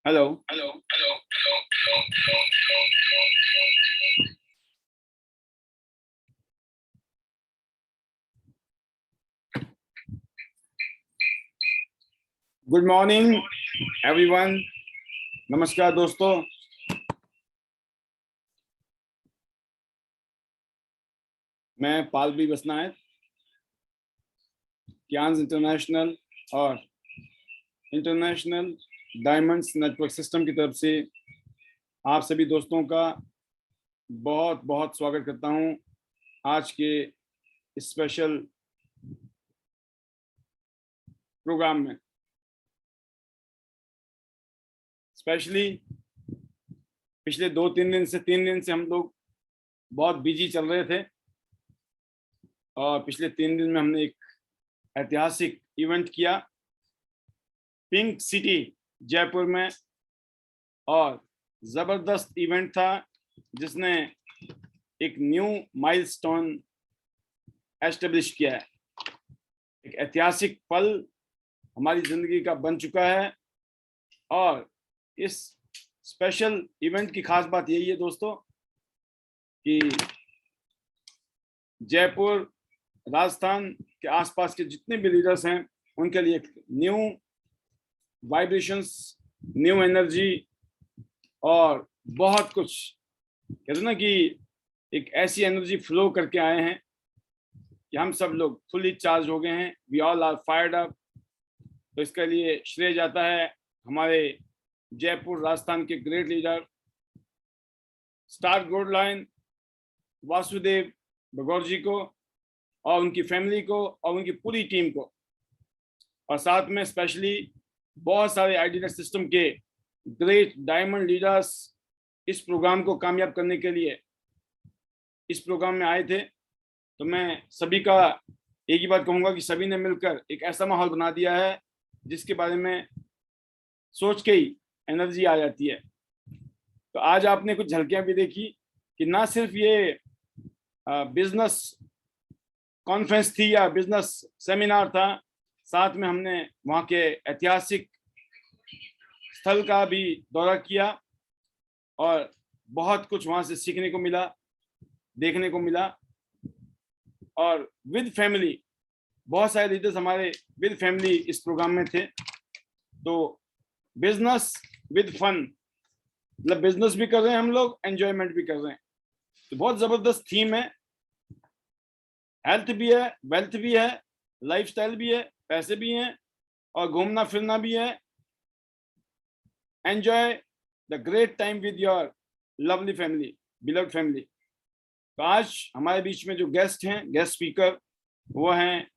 Hello. Good morning everyone. नमस्कार दोस्तों। मैं पालवी बसनायक, क्यांस इंटरनेशनल और इंटरनेशनल डायमंड्स नेटवर्क सिस्टम की तरफ से आप सभी दोस्तों का बहुत बहुत स्वागत करता हूं आज के स्पेशल प्रोग्राम में। स्पेशली पिछले 2-3 दिन से 3 दिन से हम लोग बहुत बिजी चल रहे थे और पिछले 3 दिन में हमने एक ऐतिहासिक इवेंट किया पिंक सिटी जयपुर में, और जबरदस्त इवेंट था जिसने एक न्यू माइलस्टोन एस्टेब्लिश किया है। एक ऐतिहासिक पल हमारी जिंदगी का बन चुका है और इस स्पेशल इवेंट की खास बात यही है दोस्तों कि जयपुर, राजस्थान के आसपास के जितने भी लीडर्स हैं उनके लिए न्यू वाइब्रेशंस, न्यू एनर्जी और बहुत कुछ कहते ना कि एक ऐसी एनर्जी फ्लो करके आए हैं कि हम सब लोग फुली चार्ज हो गए हैं। We all are fired up. तो इसके लिए श्रेय जाता है हमारे जयपुर राजस्थान के great leader star gold line Vasudev Bhagaur ji को और उनकी फैमिली को और उनकी पूरी टीम को, और साथ में स्पेशली बहुत सारे आईडीनेट सिस्टम के ग्रेट डायमंड लीडर्स इस प्रोग्राम को कामयाब करने के लिए इस प्रोग्राम में आए थे। तो मैं सभी का एक ही बात कहूंगा कि सभी ने मिलकर एक ऐसा माहौल बना दिया है जिसके बारे में सोच के ही एनर्जी आ जाती है। तो आज आपने कुछ झलकियां भी देखी कि ना सिर्फ ये बिजनेस कॉन्फ्रेंस थी या बिजनेस सेमिनार था, साथ में हमने वहाँ के ऐतिहासिक स्थल का भी दौरा किया और बहुत कुछ वहाँ से सीखने को मिला, देखने को मिला। और विद फैमिली बहुत सारे लीडर्स हमारे विद फैमिली इस प्रोग्राम में थे। तो बिजनेस विद फन, मतलब बिजनेस भी कर रहे हैं हम लोग, एंजॉयमेंट भी कर रहे हैं। तो बहुत जबरदस्त थीम है। हेल्थ भी है, वेल्थ भी है, लाइफस्टाइल भी है, पैसे भी हैं और घूमना फिरना भी है। Enjoy the great time with your lovely family, beloved family. तो आज हमारे बीच में जो गेस्ट हैं, गेस्ट स्पीकर, वो हैं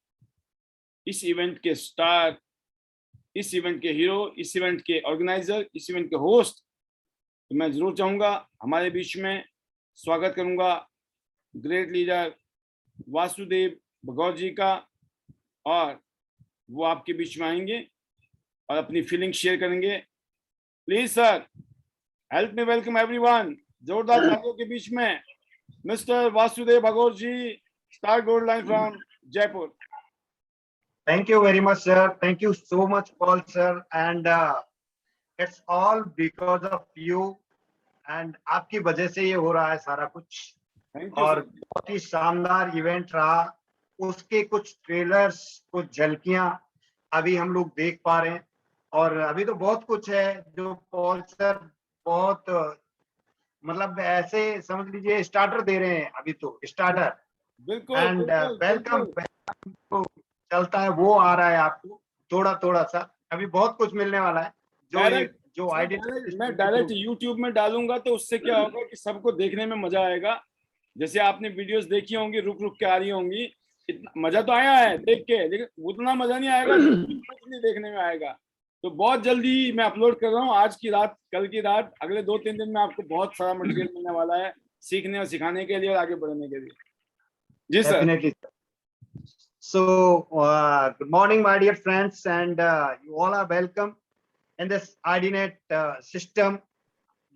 इस इवेंट के स्टार, इस इवेंट के हीरो, इस इवेंट के ऑर्गेनाइजर, इस इवेंट के होस्ट। तो मैं जरूर चाहूंगा हमारे बीच में स्वागत करूंगा ग्रेट लीडर वासुदेव भगौर जी का, और वो आपके बीच में आएंगे और अपनी फीलिंग शेयर करेंगे। Please sir, help me welcome everyone. जोरदार तालियों के बीच में mister Vasudev Bhagaur ji, star gold line from Jaipur. Thank you very much, sir. Thank you so much, Paul, sir. And it's all because of you. And आपकी वजह से ये हो रहा है सारा कुछ। और बहुत ही शानदार इवेंट रहा। उसके कुछ ट्रेलर्स, कुछ झलकियां अभी हम लोग देख पा रहे हैं, और अभी तो बहुत कुछ है जो पॉल सर बहुत मतलब ऐसे समझ लीजिए स्टार्टर दे रहे हैं। अभी तो स्टार्टर। बिल्कुल। एंड वेलकम चलता है वो आ रहा है आपको थोड़ा थोड़ा सा। अभी बहुत कुछ मिलने वाला है जो आइडिया मैं डायरेक्ट यूट्यूब में डालूंगा तो उससे क्या होगा कि सबको देखने में मजा आएगा। जैसे आपने वीडियोस देखी होंगी, रुक रुक के आ रही होंगी, इतना मजा तो आया है देख के, लेकिन उतना मजा नहीं आएगा जितनी देखने में आएगा। तो बहुत जल्दी मैं अपलोड कर रहा हूँ, आज की रात, कल की रात, अगले 2-3 दिन में आपको बहुत सारा मटेरियल मिलने वाला है सीखने और सिखाने के लिए और आगे बढ़ने के लिए। जी sir. Definitely. So, good morning, my dear friends, and you all are welcome in this IDNet system.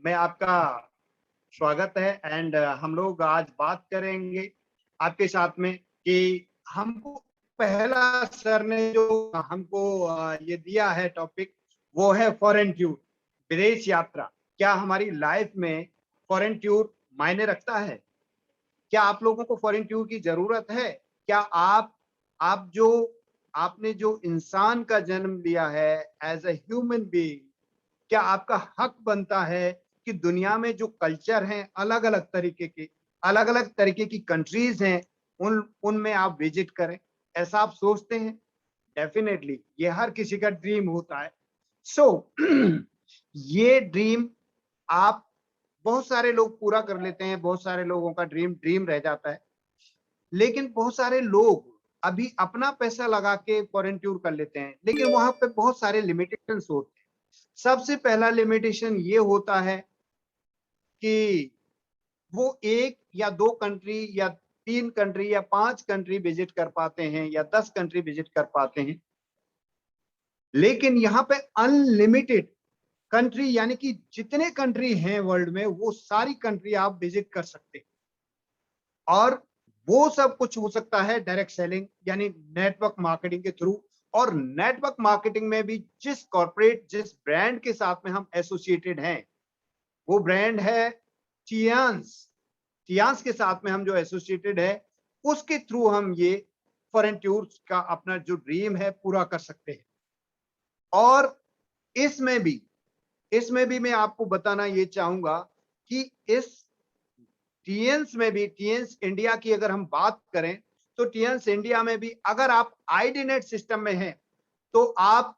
में आपका स्वागत है। एंड हम लोग आज बात करेंगे आपके साथ में कि हमको पहला सर ने जो हमको ये दिया है टॉपिक, वो है फॉरेन ट्यूड, विदेश यात्रा, क्या हमारी लाइफ में फॉरेन टूर मायने रखता है? क्या आप लोगों को फॉरेन टूर की जरूरत है? क्या आपने जो इंसान का जन्म लिया है एज अ ह्यूमन बीइंग, क्या आपका हक बनता है कि दुनिया में जो कल्चर हैं, अलग अलग तरीके की कंट्रीज हैं, उनमें आप विजिट करें? ऐसा आप सोचते हैं? डेफिनेटली ये हर किसी का ड्रीम होता है। सो ये ड्रीम आप, बहुत सारे लोग पूरा कर लेते हैं, बहुत सारे लोगों का ड्रीम रह जाता है, लेकिन बहुत सारे लोग अभी अपना पैसा लगा के फॉरेन टूर कर लेते हैं, लेकिन वहां पे बहुत सारे लिमिटेशंस होते हैं। सबसे पहला लिमिटेशन ये होता है कि वो 1 या 2 कंट्री या 3 कंट्री या 5 कंट्री विजिट कर पाते हैं या 10 कंट्री विजिट कर पाते हैं, लेकिन यहाँ पे अनलिमिटेड कंट्री, यानी कि जितने कंट्री हैं वर्ल्ड में, वो सारी कंट्री आप विजिट कर सकते हैं। और वो सब कुछ हो सकता है डायरेक्ट सेलिंग यानी नेटवर्क मार्केटिंग के थ्रू। और नेटवर्क मार्केटिंग में भी जिस ब्रांड के साथ में हम एसोसिएटेड हैं, वो ब्रांड है टियांस के साथ में हम जो एसोसिएटेड है, उसके थ्रू हम ये फॉरेन टूर्स का अपना जो ड्रीम है पूरा कर सकते हैं। और इसमें भी मैं आपको बताना ये चाहूंगा कि इस टीएंस इंडिया की अगर हम बात करें, तो टीएंस इंडिया में भी अगर आप आईडीनेट सिस्टम में हैं, तो आप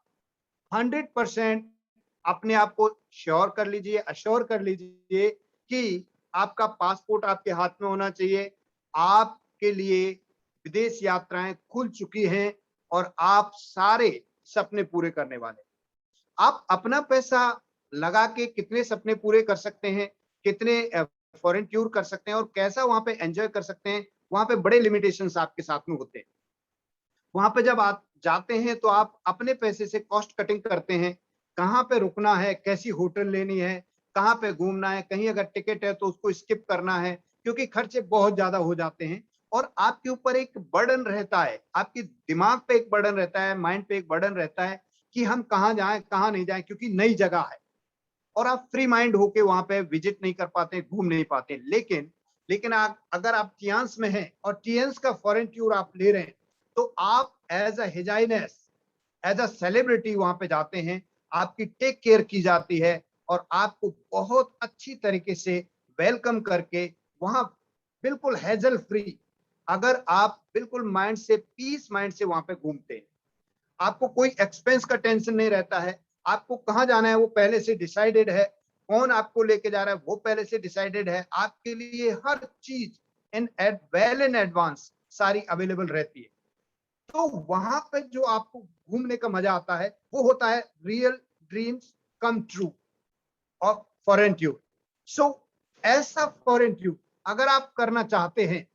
100% अपने आप को अश्योर कर लीजिए कि आपका पासपोर्ट आपके हाथ में होना चाहिए। आपके लिए विदेश यात्राएं खुल चुकी हैं और आप सारे सपने पूरे करने वाले। आप अपना पैसा लगा के कितने सपने पूरे कर सकते हैं, कितने फॉरेन टूर कर सकते हैं और कैसा वहां पे एंजॉय कर सकते हैं, वहां पे बड़े लिमिटेशंस आपके साथ में होते हैं। वहां पे जब आप जाते हैं तो आप अपने पैसे से कॉस्ट कटिंग करते हैं, कहाँ पे रुकना है, कैसी होटल लेनी है, कहाँ पे घूमना है, कहीं अगर टिकट है तो उसको स्किप करना है, क्योंकि खर्चे बहुत ज्यादा हो जाते हैं। और आपके ऊपर एक बर्डन रहता है, आपके दिमाग पे एक बर्डन रहता है, माइंड पे एक बर्डन रहता है कि हम कहाँ जाएं कहाँ नहीं जाएं, क्योंकि नई जगह है और आप फ्री माइंड होके वहां पे विजिट नहीं कर पाते, घूम नहीं पाते। लेकिन अगर आप टियांस में हैं और टियांस का फॉरेन टूर आप ले रहे हैं, तो आप एज अ हिजाइनेस, एज अ सेलिब्रिटी वहां पे जाते हैं, आपकी टेक केयर की जाती है और आपको बहुत अच्छी तरीके से वेलकम करके वहां बिल्कुल हैजल फ्री, अगर आप बिल्कुल पीस माइंड से वहां पे घूमते हैं, आपको कोई एक्सपेंस का टेंशन नहीं रहता है, आपको कहाँ जाना है वो पहले से डिसाइडेड है, कौन आपको लेके जा रहा है वो पहले से डिसाइडेड है, आपके लिए हर चीज वेल इन एडवांस सारी अवेलेबल रहती है। तो वहां पे जो आपको घूमने का मजा आता है वो होता है रियल ड्रीम्स कम ट्रू और फॉरेन टूर। सो ऐसा फॉरेन टूर अगर आप करना चाहते हैं,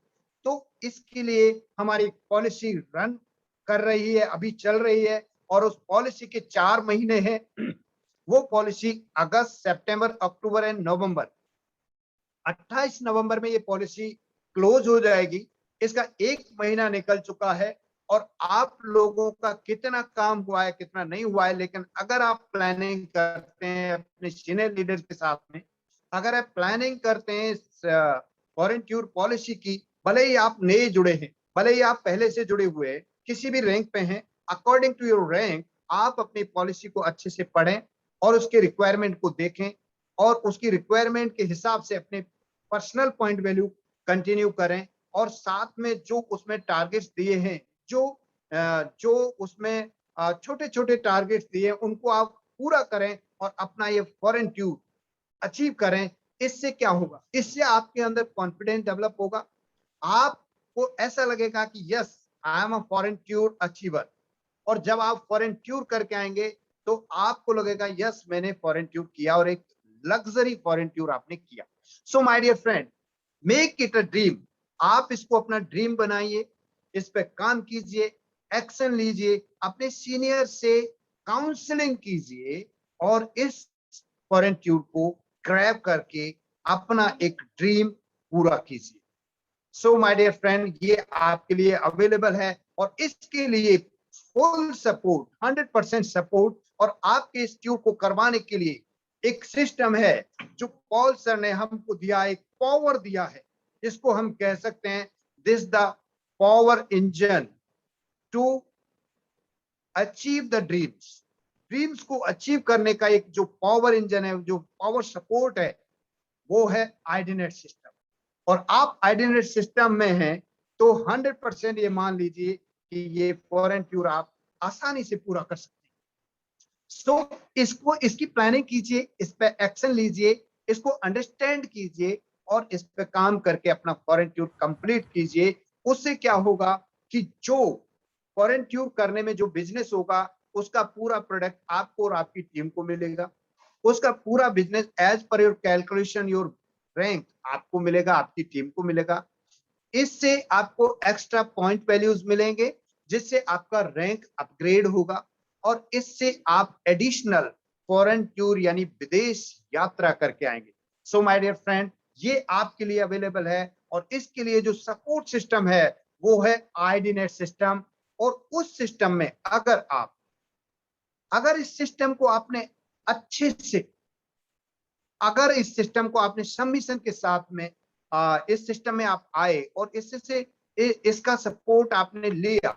तो इसके लिए हमारी पॉलिसी रन कर रही है, अभी चल रही है, और उस पॉलिसी के 4 महीने हैं। वो policy August, September, October and November, 28 नवंबर में ये पॉलिसी क्लोज हो जाएगी। इसका 1 महीना निकल चुका है और आप लोगों का कितना काम हुआ है कितना नहीं हुआ है, लेकिन अगर आप प्लानिंग करते हैं अपने सीनियर लीडर्स के साथ में, अगर आप प्लानिंग करते हैं फॉरेन टूर पॉलिसी की, भले ही आप नए जुड़े हैं, भले ही आप पहले से जुड़े हुए हैं, किसी भी रैंक पे हैं, अकॉर्डिंग टू योर रैंक आप अपनी पॉलिसी को अच्छे से पढ़ें और उसके रिक्वायरमेंट को देखें और उसकी रिक्वायरमेंट के हिसाब से अपने पर्सनल पॉइंट वैल्यू कंटिन्यू करें। और साथ में जो उसमें टारगेट्स दिए हैं, जो उसमें छोटे छोटे टारगेट्स दिए, उनको आप पूरा करें और अपना ये फॉरेन टूर अचीव करें। इससे क्या होगा, इससे आपके अंदर कॉन्फिडेंस डेवलप होगा, आपको ऐसा लगेगा कि yes I am a foreign tour achiever. और जब आप फॉरेन टूर करके आएंगे तो आपको लगेगा यस मैंने फॉरेन टूर किया और एक लग्जरी फॉरेन टूर आपने किया। So my dear friend, make it a dream. आप इसको अपना ड्रीम बनाइए, इस पे काम कीजिए, एक्शन लीजिए, अपने सीनियर से काउंसलिंग कीजिए और इस फॉरेन टूर को ग्रैब करके अपना एक ड्रीम पूरा कीजिए। सो माय डियर फ्रेंड, ये आपके लिए अवेलेबल है और इसके लिए फुल सपोर्ट, 100% सपोर्ट, और आपके इस टूर को करवाने के लिए एक सिस्टम है जो पॉल सर ने हमको दिया, एक पावर दिया है, जिसको हम कह सकते हैं this the power engine to achieve the dreams. Dreams को अचीव करने का एक जो पावर इंजन है, जो पावर सपोर्ट है, वो है आईडीनेट सिस्टम। और आप आईडीनेट सिस्टम में हैं तो 100% ये मान लीजिए कि ये फॉरेन टूर आप आसानी से पूरा कर सकते हैं। सो इसको, इसकी प्लानिंग कीजिए, इस पे एक्शन लीजिए, इसको अंडरस्टैंड कीजिए और इस पे काम करके अपना फॉरेन टूर कंप्लीट कीजिए। उससे क्या होगा कि जो फॉरेन टूर करने में जो बिजनेस होगा, उसका पूरा प्रोडक्ट आपको और आपकी टीम को मिलेगा। उसका पूरा business as per your calculation, your rank आपको मिलेगा, आपकी टीम को मिलेगा। इससे आपको एक्स्ट्रा पॉइंट वैल्यूज मिलेंगे, जिससे आपका रैंक अपग्रेड होगा और इससे आप एडिशनल फॉरेन टूर यानी विदेश यात्रा करके आएंगे। सो माय डियर फ्रेंड, ये आपके लिए अवेलेबल है और इसके लिए जो सपोर्ट सिस्टम है वो है आईडीनेट सिस्टम। और उस सिस्टम में अगर इस सिस्टम को आपने अच्छे से, अगर इस सिस्टम को आपने सबमिशन के साथ में इस सिस्टम में आप आए और इससे इसका सपोर्ट आपने लिया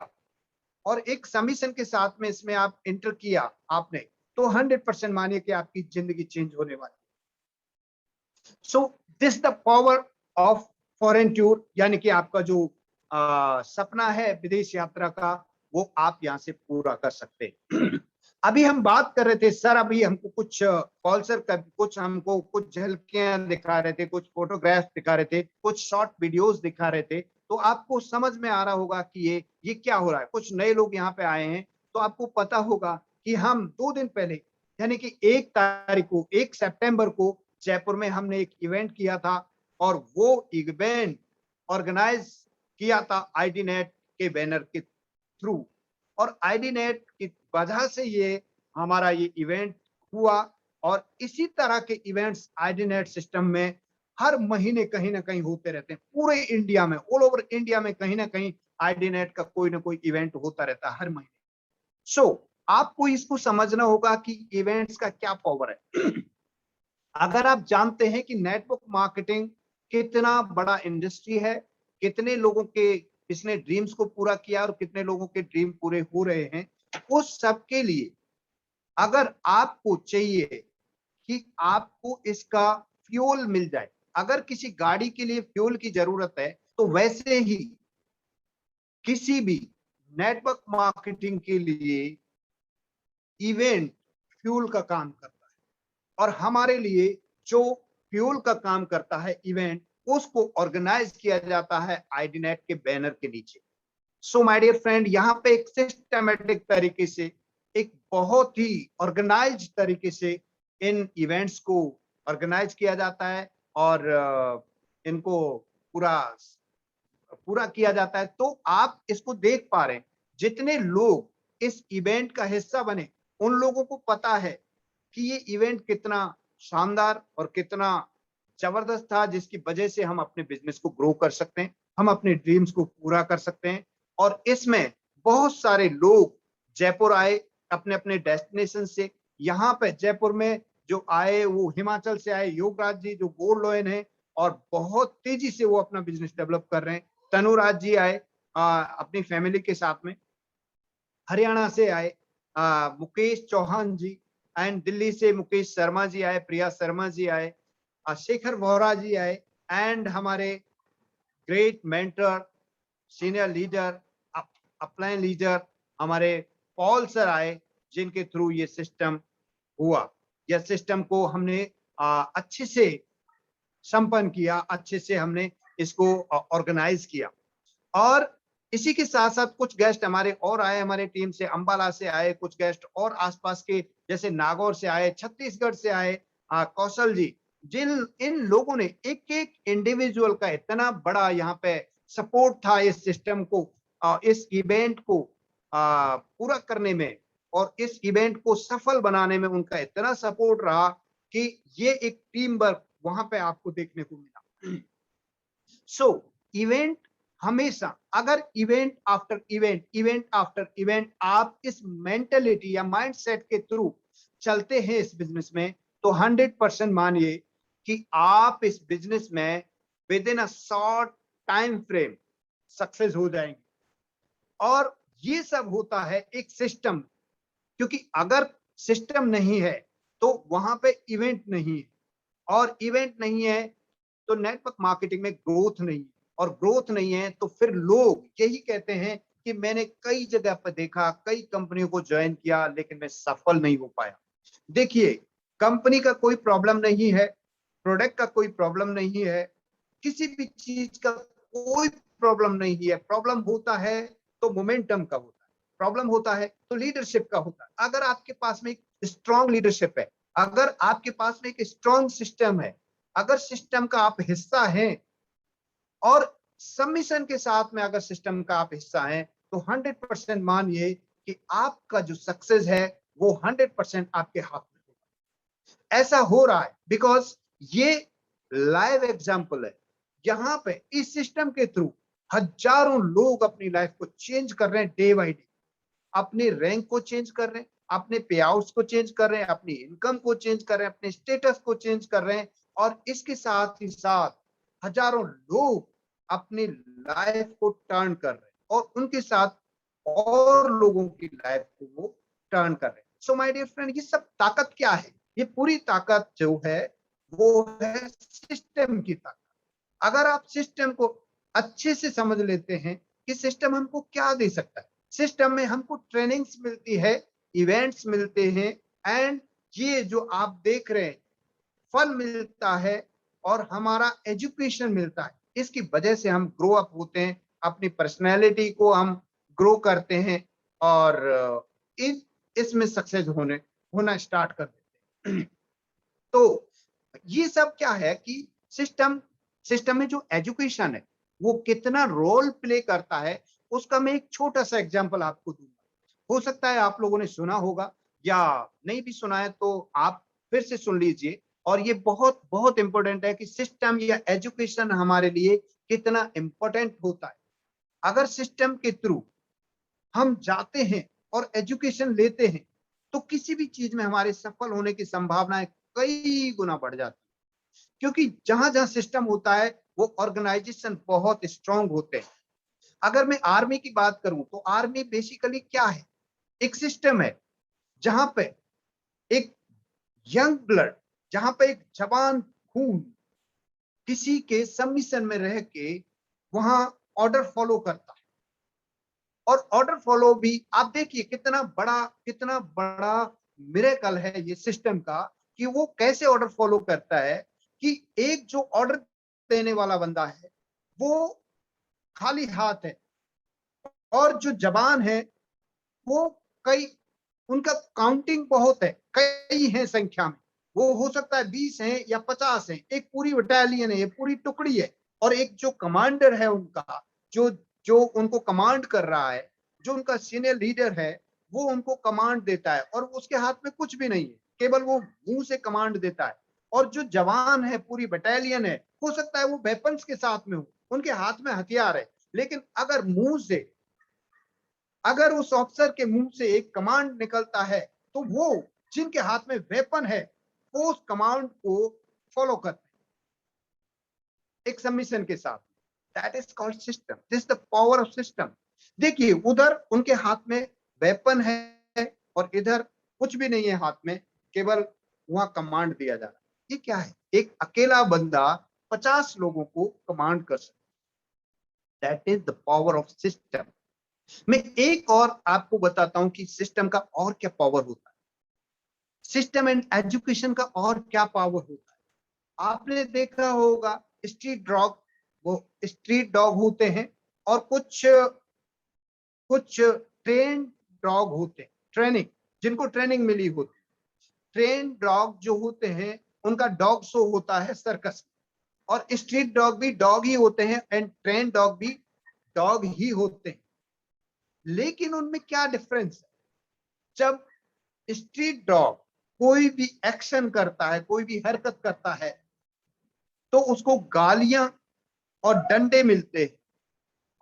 और एक सबमिशन के साथ में इसमें आप एंटर किया आपने, तो 100% मानिए कि आपकी जिंदगी चेंज होने वाली। So this the power of foreign tour, यानी कि आपका जो सपना है विदेश यात्रा का, वो आप यहां से पूरा कर सकते हैं। अभी हम बात कर रहे थे सर, अभी हमको कुछ कॉल सर कुछ हमको कुछ झलकियां दिखा रहे थे, कुछ फोटोग्राफ दिखा रहे थे, कुछ शॉर्ट वीडियोस दिखा रहे थे, तो आपको समझ में आ रहा होगा कि ये क्या हो रहा है। कुछ नए लोग यहाँ पे आए हैं तो आपको पता होगा कि हम 2 दिन पहले यानी कि 1 तारीख को, 1 सितंबर को जयपुर में हमने एक इवेंट किया था और वो इवेंट ऑर्गेनाइज किया था आईडीनेट के बैनर के थ्रू। और आईडीनेट की वजह से ये हमारा ये इवेंट हुआ और इसी तरह के इवेंट्स आईडीनेट सिस्टम में हर महीने कहीं ना कहीं होते रहते हैं। पूरे इंडिया में, ऑल ओवर इंडिया में कहीं ना कहीं आईडीनेट का कोई ना कोई इवेंट होता रहता है हर महीने। सो आपको इसको समझना होगा कि इवेंट्स का क्या पावर है। अगर आप जानते हैं कि नेटवर्क मार्केटिंग कितना बड़ा इंडस्ट्री है, कितने लोगों के इसने ड्रीम्स को पूरा किया और कितने लोगों के ड्रीम पूरे हो रहे हैं, उस सब के लिए अगर आपको चाहिए कि आपको इसका फ्यूल मिल जाए, अगर किसी गाड़ी के लिए फ्यूल की जरूरत है, तो वैसे ही किसी भी नेटवर्क मार्केटिंग के लिए इवेंट फ्यूल का काम करता है। और हमारे लिए जो फ्यूल का काम करता है इवेंट, उसको ऑर्गेनाइज किया जाता है आईडीनेट के बैनर के नीचे। सो माय डियर फ्रेंड, यहाँ पे एक सिस्टमेटिक तरीके से, एक बहुत ही ऑर्गेनाइज तरीके से इन इवेंट्स को ऑर्गेनाइज किया जाता है और इनको पूरा पूरा किया जाता है। तो आप इसको देख पा रहे हैं, जितने लोग इस इवेंट का हिस्सा बने, उन लोगों को पता है कि ये इवेंट कितना शानदार और कितना जबरदस्त था, जिसकी वजह से हम अपने बिजनेस को ग्रो कर सकते हैं, हम अपने ड्रीम्स को पूरा कर सकते हैं। और इसमें बहुत सारे लोग जयपुर आए अपने अपने डेस्टिनेशन से। यहाँ पे जयपुर में जो आए वो हिमाचल से आए, योगराज जी जो गोल्ड लॉयन है और बहुत तेजी से वो अपना बिजनेस डेवलप कर रहे हैं। तनुराज जी आए अपनी फैमिली के साथ में। हरियाणा से आए मुकेश चौहान जी, एंड दिल्ली से मुकेश शर्मा जी आए, प्रिया शर्मा जी आए, शेखर वोहरा जी आए, एंड हमारे great mentor, senior leader, upline leader हमारे पॉल सर आए, जिनके थ्रू ये सिस्टम हुआ। यह सिस्टम को हमने अच्छे से संपन्न किया, अच्छे से हमने इसको ऑर्गेनाइज किया। और इसी के साथ साथ कुछ गेस्ट हमारे और आए, हमारे टीम से अंबाला से आए कुछ गेस्ट, और आसपास के जैसे नागौर से आए, छत्तीसगढ़ से आए कौशल जी। जिन इन लोगों ने एक एक इंडिविजुअल का इतना बड़ा यहाँ पे सपोर्ट था इस सिस्टम को, इस इवेंट को पूरा करने में और इस इवेंट को सफल बनाने में उनका इतना सपोर्ट रहा कि ये एक टीम वर्क वहां पे आपको देखने को मिला। सो इवेंट हमेशा, अगर event after event, event after event आप इस मेंटेलिटी या माइंडसेट के थ्रू चलते हैं इस बिजनेस में, तो 100% मानिए कि आप इस बिजनेस में with in a short time frame success हो जाएंगे। और ये सब होता है एक सिस्टम, क्योंकि अगर सिस्टम नहीं है तो वहां पे इवेंट नहीं है, और इवेंट नहीं है तो नेटवर्क मार्केटिंग में ग्रोथ नहीं है, और ग्रोथ नहीं है तो फिर लोग यही कहते हैं कि मैंने कई जगह पर देखा, कई कंपनियों को ज्वाइन किया, लेकिन मैं सफल नहीं हो पाया। देखिए, कंपनी का कोई प्रॉब्लम नहीं है, प्रोडक्ट का कोई प्रॉब्लम नहीं है, किसी भी चीज का कोई प्रॉब्लम नहीं है। प्रॉब्लम होता है तो मोमेंटम का होता है, प्रॉब्लम होता है तो लीडरशिप का होता है। अगर आपके पास में एक स्ट्रॉन्ग लीडरशिप है, अगर आपके पास में एक स्ट्रॉन्ग सिस्टम है, अगर सिस्टम का आप हिस्सा हैं, और सबमिशन के साथ में अगर सिस्टम का आप हिस्सा हैं, तो 100% मानिए कि आपका जो सक्सेस है वो 100% आपके हाथ में होगा। ऐसा हो रहा है बिकॉज ये लाइव एग्जांपल है। यहाँ पे इस सिस्टम के थ्रू हजारों लोग अपनी लाइफ को चेंज कर रहे हैं डे बाय डे, अपने रैंक को चेंज कर रहे हैं, अपने पे आउट्स को चेंज कर रहे हैं, अपनी इनकम को चेंज कर रहे हैं, अपने स्टेटस को चेंज कर रहे हैं, और इसके साथ ही साथ हजारों लोग अपनी लाइफ को टर्न कर रहे हैं, और उनके साथ और लोगों की लाइफ को वो टर्न कर रहे हैं। सो माय डियर फ्रेंड, ये सब ताकत क्या है? ये पूरी ताकत जो है वो है सिस्टम की ताकत। अगर आप सिस्टम को अच्छे से समझ लेते हैं कि सिस्टम हमको क्या दे सकता है, सिस्टम में हमको ट्रेनिंग्स मिलती है, इवेंट्स मिलते हैं, एंड ये जो आप देख रहे हैं फल मिलता है, और हमारा एजुकेशन मिलता है। इसकी वजह से हम ग्रो अप होते हैं, अपनी पर्सनैलिटी को हम ग्रो करते हैं, और इसमें सक्सेस होना स्टार्ट कर देते हैं। तो ये सब क्या है कि सिस्टम में जो एजुकेशन है वो कितना रोल प्ले करता है, उसका मैं एक छोटा सा एग्जांपल आपको दूंगा। हो सकता है आप लोगों ने सुना होगा, या नहीं भी सुना है तो आप फिर से सुन लीजिए। और ये बहुत बहुत इंपॉर्टेंट है कि सिस्टम या एजुकेशन हमारे लिए कितना इंपॉर्टेंट होता है। अगर सिस्टम के थ्रू हम जाते हैं और एजुकेशन लेते हैं, तो किसी भी चीज में हमारे सफल होने की संभावनाएं कई गुना बढ़ जाती है, क्योंकि जहां जहां सिस्टम होता है वो ऑर्गेनाइजेशन बहुत स्ट्रांग होते हैं। अगर मैं आर्मी की बात करूं तो आर्मी बेसिकली क्या है? एक सिस्टम है जहां पे एक यंग ब्लड, जहां पे एक जवान खून किसी के सबमिशन में रह के वहां ऑर्डर फॉलो करता है। और ऑर्डर फॉलो भी आप देखिए कितना बड़ा मिरेकल है ये सिस्टम का, कि वो कैसे ऑर्डर फॉलो करता है कि एक जो ऑर्डर देने वाला बंदा है वो खाली हाथ है, और जो जवान है वो कई, उनका काउंटिंग बहुत है, कई है संख्या में, वो हो सकता है 20 है या 50 है, एक पूरी बटालियन है, ये पूरी टुकड़ी है। और एक जो कमांडर है उनका, जो जो उनको कमांड कर रहा है, जो उनका सीनियर लीडर है, वो उनको कमांड देता है, और उसके हाथ में कुछ भी नहीं है, केवल वो मुंह से कमांड देता है। और जो जवान है, पूरी बटालियन है, हो सकता है वो वेपन्स के साथ में हो, उनके हाथ में हथियार है, लेकिन अगर उस ऑफिसर के मुंह से एक कमांड निकलता है, तो वो जिनके हाथ में वेपन है वो उस कमांड को फॉलो करते हैं एक सबमिशन के साथ। That is called system, this the power of system. देखिए, उधर उनके हाथ में वेपन है और इधर कुछ भी नहीं है हाथ में, केवल वहां कमांड दिया जा रहा है। ये क्या है? एक अकेला बंदा 50 लोगों को कमांड कर सकता है। That is the power of system. मैं एक और आपको बताता हूं कि सिस्टम का और क्या पावर होता है, सिस्टम एंड एजुकेशन का और क्या पावर होता है। आपने देखा होगा स्ट्रीट डॉग, वो स्ट्रीट डॉग होते हैं, और कुछ कुछ ट्रेन डॉग होते हैं, ट्रेनिंग, जिनको ट्रेनिंग मिली होती है। ट्रेन डॉग जो होते हैं उनका डॉग शो होता है सर्कस में, और स्ट्रीट डॉग भी डॉग ही होते हैं, एंड ट्रेन डॉग भी डॉग ही होते हैं। लेकिन उनमें क्या डिफरेंस है? जब स्ट्रीट डॉग कोई भी एक्शन करता है, कोई भी हरकत करता है, तो उसको गालियां और डंडे मिलते हैं।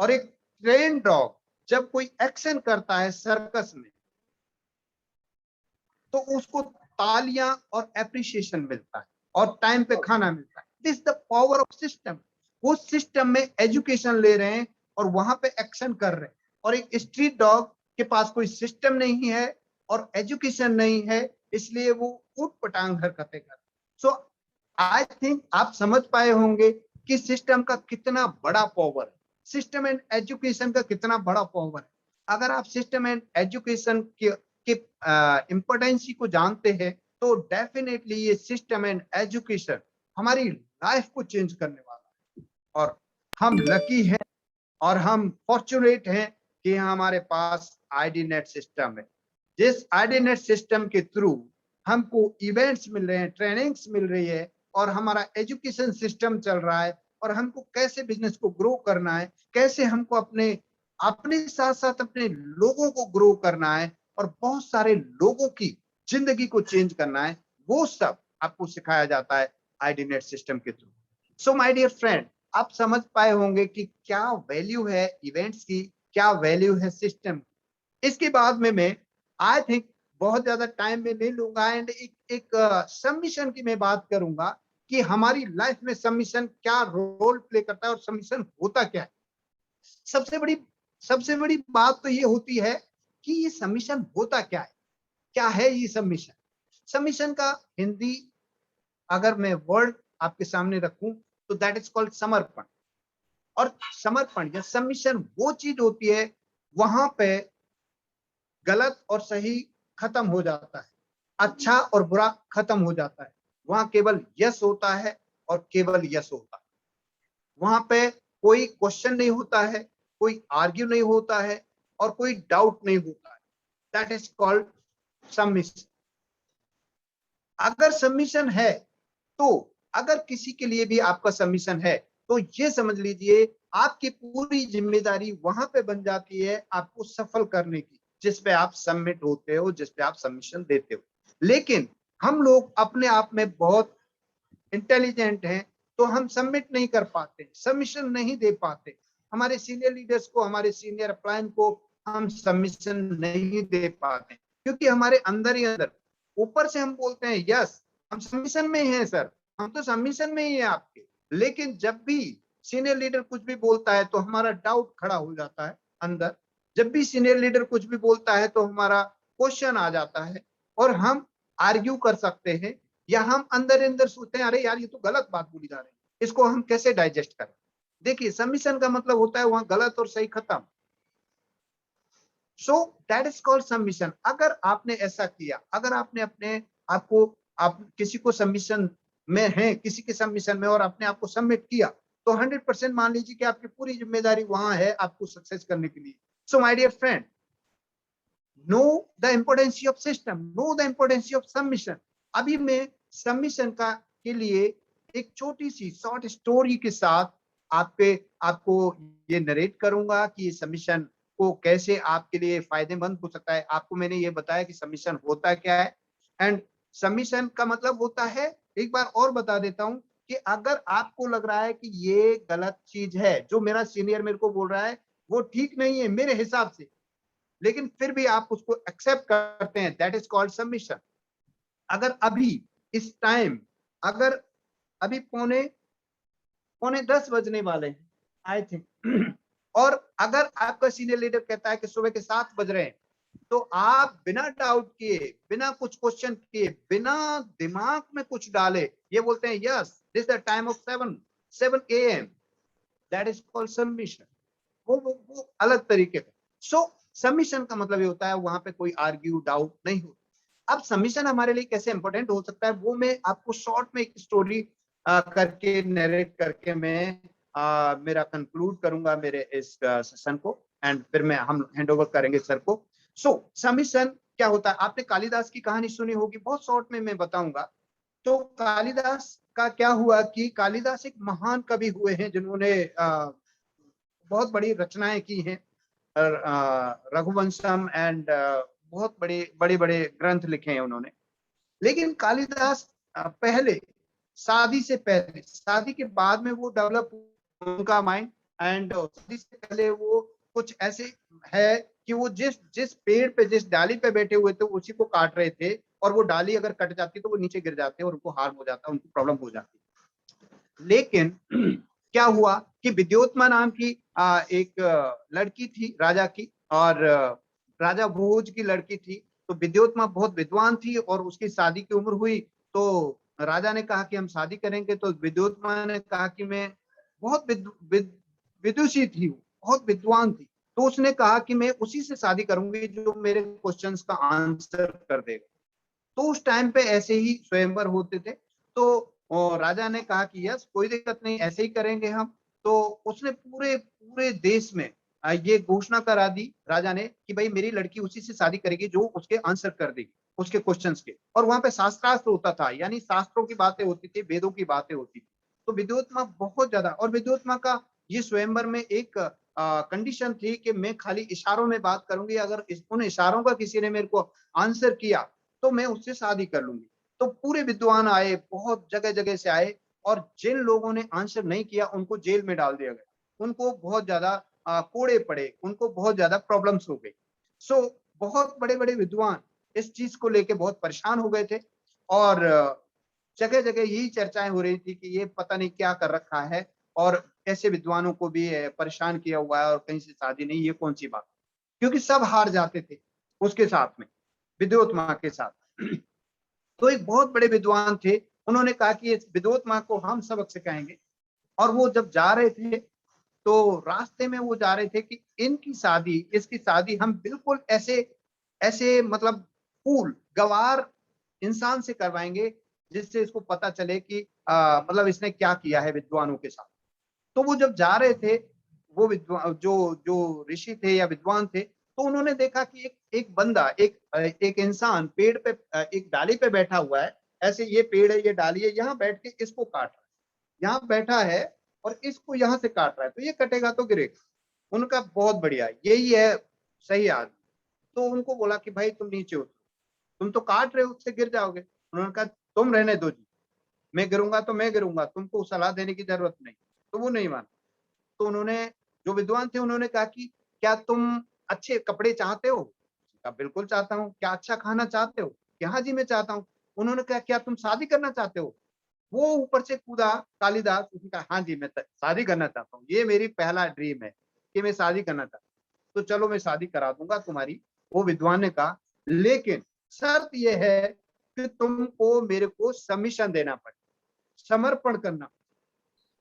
और एक ट्रेन डॉग जब कोई एक्शन करता है सर्कस में, तो उसको तालियां और एप्रिसिएशन मिलता है और टाइम पे खाना मिलता है। This the power of system. वो सिस्टम में एजुकेशन ले रहे हैं और वहां पे एक्शन कर रहे हैं। और एक स्ट्रीट डॉग के पास कोई सिस्टम नहीं है और एजुकेशन नहीं है, इसलिए वो ऊट पटांग हरकतें कर। सो आई थिंक आप समझ पाए होंगे कि सिस्टम का कितना बड़ा पावर है, सिस्टम एंड एजुकेशन का कितना बड़ा पावर है। अगर आप सिस्टम एंड एजुकेशन के इम्पोर्टेंस को जानते हैं तो डेफिनेटली ये सिस्टम एंड एजुकेशन हमारी लाइफ को चेंज करने वाला है। और हम लकी हैं और हम फॉर्चुनेट हैं कि हमारे पास आईडी नेट सिस्टम है। जिस आईडी नेट सिस्टम के थ्रू हमको इवेंट्स मिल रहे हैं, ट्रेनिंग्स मिल रही है और हमारा एजुकेशन सिस्टम चल रहा है और हमको कैसे बिजनेस को ग्रो करना है, कैसे हमको अपने अपने साथ साथ अपने लोगों को ग्रो करना है और बहुत सारे लोगों की जिंदगी को चेंज करना है, वो सब आपको सिखाया जाता है आईडी नेट सिस्टम के थ्रू। सो माय डियर फ्रेंड, आप समझ पाए होंगे कि क्या वैल्यू है इवेंट्स की, क्या वैल्यू है सिस्टम की। इसके बाद में मैं आई थिंक बहुत ज्यादा टाइम में नहीं लूंगा एंड एक सबमिशन की मैं बात करूंगा कि हमारी लाइफ में सबमिशन क्या रोल प्ले करता है और सबमिशन होता क्या है। सबसे बड़ी बात तो ये होती है कि ये सबमिशन होता क्या है ये सबमिशन। सबमिशन का हिंदी अगर मैं वर्ड आपके सामने रखूं तो दैट इज कॉल्ड समर्पण। और समर्पण या सबमिशन वो चीज होती है वहां पे गलत और सही खत्म हो जाता है, अच्छा और बुरा खत्म हो जाता है। वहां केवल यस होता है और केवल यस होता है। वहां पे कोई क्वेश्चन नहीं होता है, कोई आर्ग्यू नहीं होता है और कोई डाउट नहीं होता है। That is called submission. अगर सबमिशन है तो अगर किसी के लिए भी आपका सबमिशन है तो ये समझ लीजिए आपकी पूरी जिम्मेदारी वहां पे बन जाती है आपको सफल करने की, जिस पे आप सबमिट होते हो, जिस पे आप सबमिशन देते हो। लेकिन हम लोग अपने आप में बहुत इंटेलिजेंट हैं तो हम सबमिट नहीं कर पाते, सबमिशन नहीं दे पाते। हमारे सीनियर लीडर्स को, हमारे सीनियर अप्लायन को हम सबमिशन नहीं दे पाते क्योंकि हमारे अंदर ही अंदर ऊपर से हम बोलते हैं यस हम सबमिशन में ही हैं सर, हम तो सबमिशन में ही है आपके। लेकिन जब भी सीनियर लीडर कुछ भी बोलता है तो हमारा डाउट खड़ा हो जाता है अंदर। जब भी सीनियर लीडर कुछ भी बोलता है तो हमारा क्वेश्चन आ जाता है और हम आर्ग्यू कर सकते हैं या हम अंदर अंदर सोचते हैं अरे यार ये तो गलत बात बोली जा रही है, इसको हम कैसे डाइजेस्ट करें। देखिए सबमिशन का मतलब होता है वहां गलत और सही खत्म। So that is called submission. अगर आपने ऐसा किया, अगर आपने अपने आपको आप किसी को सबमिशन में है, किसी के सबमिशन में और अपने आपको सबमिट किया तो 100% मान लीजिए कि आपकी पूरी जिम्मेदारी वहां है आपको सक्सेस करने के लिए। So my dear friend, know the importance of system, know the importance of submission. अभी मैं सबमिशन का के लिए एक छोटी सी शॉर्ट स्टोरी के साथ आपको ये नरेट करूंगा कि ये सबमिशन को कैसे आपके लिए फायदेमंद हो सकता है। आपको मैंने ये बताया कि सबमिशन होता क्या है एंड सबमिशन का मतलब होता है, एक बार और बता देता हूं कि अगर आपको लग रहा है कि ये गलत चीज है जो मेरा सीनियर मेरे को बोल रहा है, वो ठीक नहीं है मेरे हिसाब से, लेकिन फिर भी आप उसको एक्सेप्ट करते हैं, दैट इज कॉल्ड सबमिशन। अगर अभी इस टाइम अगर अभी पौने 10 बजने वाले हैं आई थिंक और अगर आपका सीनियर लीडर कहता है कि सुबह के 7 बज रहे हैं तो आप बिना डाउट किए, बिना कुछ क्वेश्चन किए, बिना दिमाग में कुछ डाले ये बोलते हैं yes this the time of 7 AM, that is called submission. वो अलग तरीके से। सो सबमिशन का मतलब ये होता है वहां पे कोई आर्ग्यू डाउट नहीं होता। अब सबमिशन हमारे लिए कैसे इंपॉर्टेंट हो सकता है वो मैं आपको शॉर्ट में एक स्टोरी करके नरेट करके मैं मेरा कंक्लूड करूंगा मेरे इस सेशन को एंड फिर मैं हम हैंड ओवर करेंगे सर को। सो सबमिशन क्या होता है, आपने कालिदास की कहानी सुनी होगी, बहुत शॉर्ट में मैं बताऊंगा। तो कालिदास का क्या हुआ कि कालिदास एक महान कवि हुए हैं जिन्होंने बहुत बड़ी रचनाएं की हैं, रघुवंशम एंड बहुत बड़े बड़े ग्रंथ लिखे हैं उन्होंने। लेकिन कालिदास पहले शादी से पहले, शादी के बाद में वो डेवलप उनका माइंड एंड शादी से पहले वो कुछ ऐसे है कि वो जिस पेड़ पे जिस डाली पे बैठे हुए थे उसी को काट रहे थे और वो डाली अगर कट जाती तो वो नीचे गिर जाते और उनको हार्म हो जाता, उनको प्रॉब्लम हो जाती। लेकिन क्या हुआ कि विद्योत्मा नाम की एक लड़की थी राजा की, और राजा भोज की लड़की थी। तो विद्योत्मा बहुत विद्वान थी और उसकी शादी की उम्र हुई। तो राजा ने कहा कि हम शादी करेंगे। तो विद्योत्मा ने कहा कि मैं बहुत विदुषी थी, बहुत विद्वान थी। तो उसने कहा कि मैं उसी से शादी करूंगी जो मेरे क्वेश्चंस का आंसर कर देगा। तो उस टाइम पे ऐसे ही स्वयंवर होते थे। तो राजा ने कहा कि यस, कोई दिक्कत नहीं, ऐसे ही करेंगे हम। तो उसने पूरे पूरे देश में ये घोषणा करा दी राजा ने कि भाई मेरी लड़की उसी से शादी करेगी जो उसके आंसर कर देगी, उसके क्वेश्चंस के। और वहां पे शास्त्रार्थ होता था, यानी शास्त्रों की बातें होती थी, वेदों की बातें होती थी। तो विद्योत्मा बहुत ज्यादा, और विद्योत्मा का ये स्वयंवर में एक कंडीशन थी कि मैं खाली इशारों में बात करूंगी, अगर उन इशारों का किसी ने मेरे को आंसर किया तो मैं उससे शादी कर लूंगी। तो पूरे विद्वान आए, बहुत जगह जगह से आए, और जिन लोगों ने आंसर नहीं किया उनको जेल में डाल दिया गया, उनको बहुत ज्यादा कोड़े पड़े, उनको बहुत ज्यादा प्रॉब्लम्स हो गई। सो बहुत बड़े बड़े विद्वान इस चीज को लेके बहुत परेशान हो गए थे, और जगह जगह यही चर्चाएं हो रही थी कि ये पता नहीं क्या कर रखा है, और ऐसे विद्वानों को भी परेशान किया हुआ है, और कहीं से शादी नहीं, ये कौन सी बात। क्योंकि सब हार जाते थे उसके साथ में, विद्योत्मा के साथ। तो एक बहुत बड़े विद्वान थे, उन्होंने कहा कि इस विद्योत्मा को हम सबक सिखाएंगे। और वो जब जा रहे थे तो रास्ते में वो जा रहे थे कि इनकी शादी, इसकी शादी हम बिल्कुल ऐसे ऐसे मतलब फूल गवार इंसान से करवाएंगे जिससे इसको पता चले कि मतलब इसने क्या किया है विद्वानों के साथ। तो वो जब जा रहे थे, वो विद्वान जो जो ऋषि थे या विद्वान थे, तो उन्होंने देखा कि एक बंदा, एक इंसान पेड़ पे, एक डाली पे बैठा हुआ है। ऐसे ये पेड़ है, ये डाली है, यहाँ बैठ के इसको काट रहा है, यहाँ बैठा है और इसको यहाँ से काट रहा है, तो ये कटेगा तो गिरेगा। उनका बहुत बढ़िया, यही है सही आदमी। तो उनको बोला कि भाई तुम नीचे उतरो, तुम तो काट रहे हो, उससे गिर जाओगे। उन्होंने कहा तुम रहने दो जी, मैं गिरूंगा तो मैं गिरूंगा, तुमको सलाह देने की जरूरत नहीं। तो वो नहीं माना। तो उन्होंने, जो विद्वान थे, उन्होंने कहा कि क्या तुम अच्छे कपड़े चाहते हो? कहा बिल्कुल चाहता हूँ। क्या अच्छा खाना चाहते हो? कि हाँ जी मैं चाहता हूँ। उन्होंने कहा क्या तुम शादी करना चाहते हो? वो ऊपर से कूदा कालिदास, उसने कहा हाँ जी मैं शादी करना चाहता हूँ, ये मेरी पहला ड्रीम है कि मैं शादी करना चाहता हूँ। तो चलो मैं शादी करा दूंगा तुम्हारी। वो विद्वान ने कहा लेकिन शर्त यह है कि तुमको मेरे को सबमिशन देना पड़े, समर्पण करना।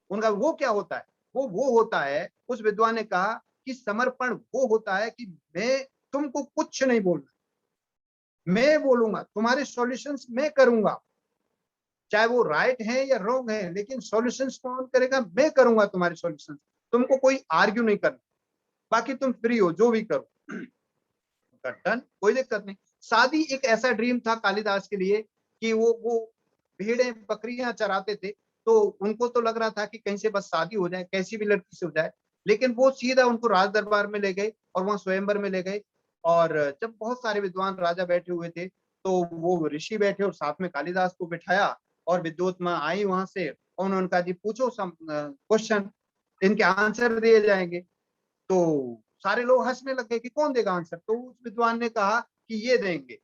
उनका वो क्या होता है? वो होता है, उस विद्वान ने कहा कि समर्पण वो होता है कि मैं तुमको कुछ नहीं बोलना, मैं बोलूंगा, तुम्हारे सॉल्यूशंस मैं करूंगा, चाहे वो राइट है या रॉन्ग है, लेकिन सॉल्यूशंस कौन करेगा? मैं करूंगा तुम्हारे सॉल्यूशंस। तुमको कोई आर्ग्यू नहीं करना, बाकी तुम फ्री हो, जो भी करो। डन, कोई दिक्कत नहीं। शादी एक ऐसा ड्रीम था कालिदास के लिए कि वो भेड़ें बकरियां चराते थे, तो उनको तो लग रहा था कि कहीं से बस शादी हो जाए, कैसी भी लड़की से हो जाए। लेकिन वो सीधा उनको राज दरबार में ले गए और वहां स्वयंवर में ले गए। और जब बहुत सारे विद्वान राजा बैठे हुए थे, तो वो ऋषि बैठे और साथ में कालिदास को बिठाया, और विद्योत्मा आई वहां से, और उन्होंने कहा जी पूछो सम क्वेश्चन, इनके आंसर दिए जाएंगे। तो सारे लोग हंसने लगे कि कौन देगा आंसर। तो उस विद्वान ने कहा कि ये देंगे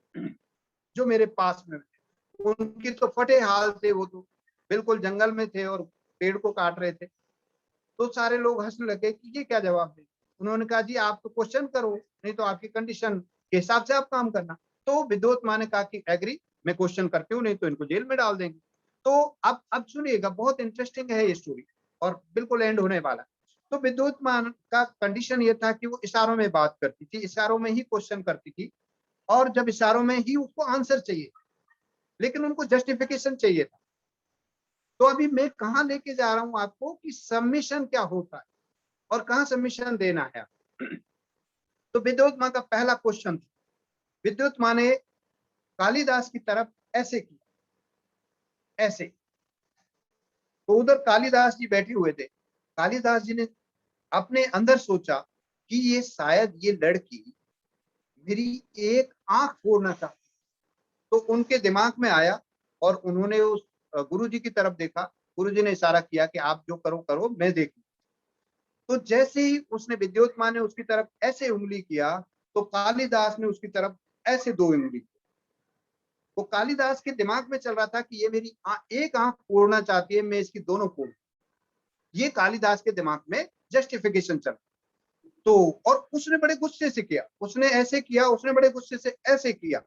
जो मेरे पास में थे। उनकी तो फटे हाल थे, वो तो बिल्कुल जंगल में थे और पेड़ को काट रहे थे। तो सारे लोग हंसने लगे कि ये क्या जवाब दे। उन्होंने कहा जी आप तो क्वेश्चन करो, नहीं तो आपकी कंडीशन के हिसाब से आप काम करना। तो विद्योत्मा ने कहा कि एग्री, मैं क्वेश्चन करती हूँ, नहीं तो इनको जेल में डाल देंगे। तो अब सुनिएगा, बहुत इंटरेस्टिंग है ये स्टोरी, और बिल्कुल एंड होने वाला। तो विद्योत्मा का कंडीशन ये था कि वो इशारों में बात करती थी, इशारों में ही क्वेश्चन करती थी, और जब इशारों में ही उसको आंसर चाहिए, लेकिन उनको जस्टिफिकेशन चाहिए था। तो अभी मैं कहाँ लेके जा रहा हूं आपको कि सबमिशन क्या होता है और कहाँ सबमिशन देना है। तो विद्युत माँ का पहला क्वेश्चन था, विद्युत माँ ने कालिदास की तरफ ऐसे किया, ऐसे। तो उधर कालिदास जी बैठे हुए थे। कालिदास जी ने अपने अंदर सोचा कि ये शायद ये लड़की मेरी एक आंख फोड़ना चाहती। तो उनके दिमाग में आया, और उन्होंने उस गुरु जी की तरफ देखा। गुरु जी ने इशारा किया कि आप जो करो करो, मैं देखूं। तो जैसे ही उसने, विद्योत्मा ने उसकी तरफ ऐसे उंगली किया, तो कालिदास ने उसकी तरफ ऐसे दो उंगली की। वो कालिदास के दिमाग में चल रहा था कि ये मेरी एक आंख फोड़ना चाहती है, मैं इसकी दोनों फोड़, ये कालिदास के दिमाग में जस्टिफिकेशन चल। तो और उसने बड़े गुस्से से किया, उसने ऐसे किया, उसने बड़े गुस्से से ऐसे किया,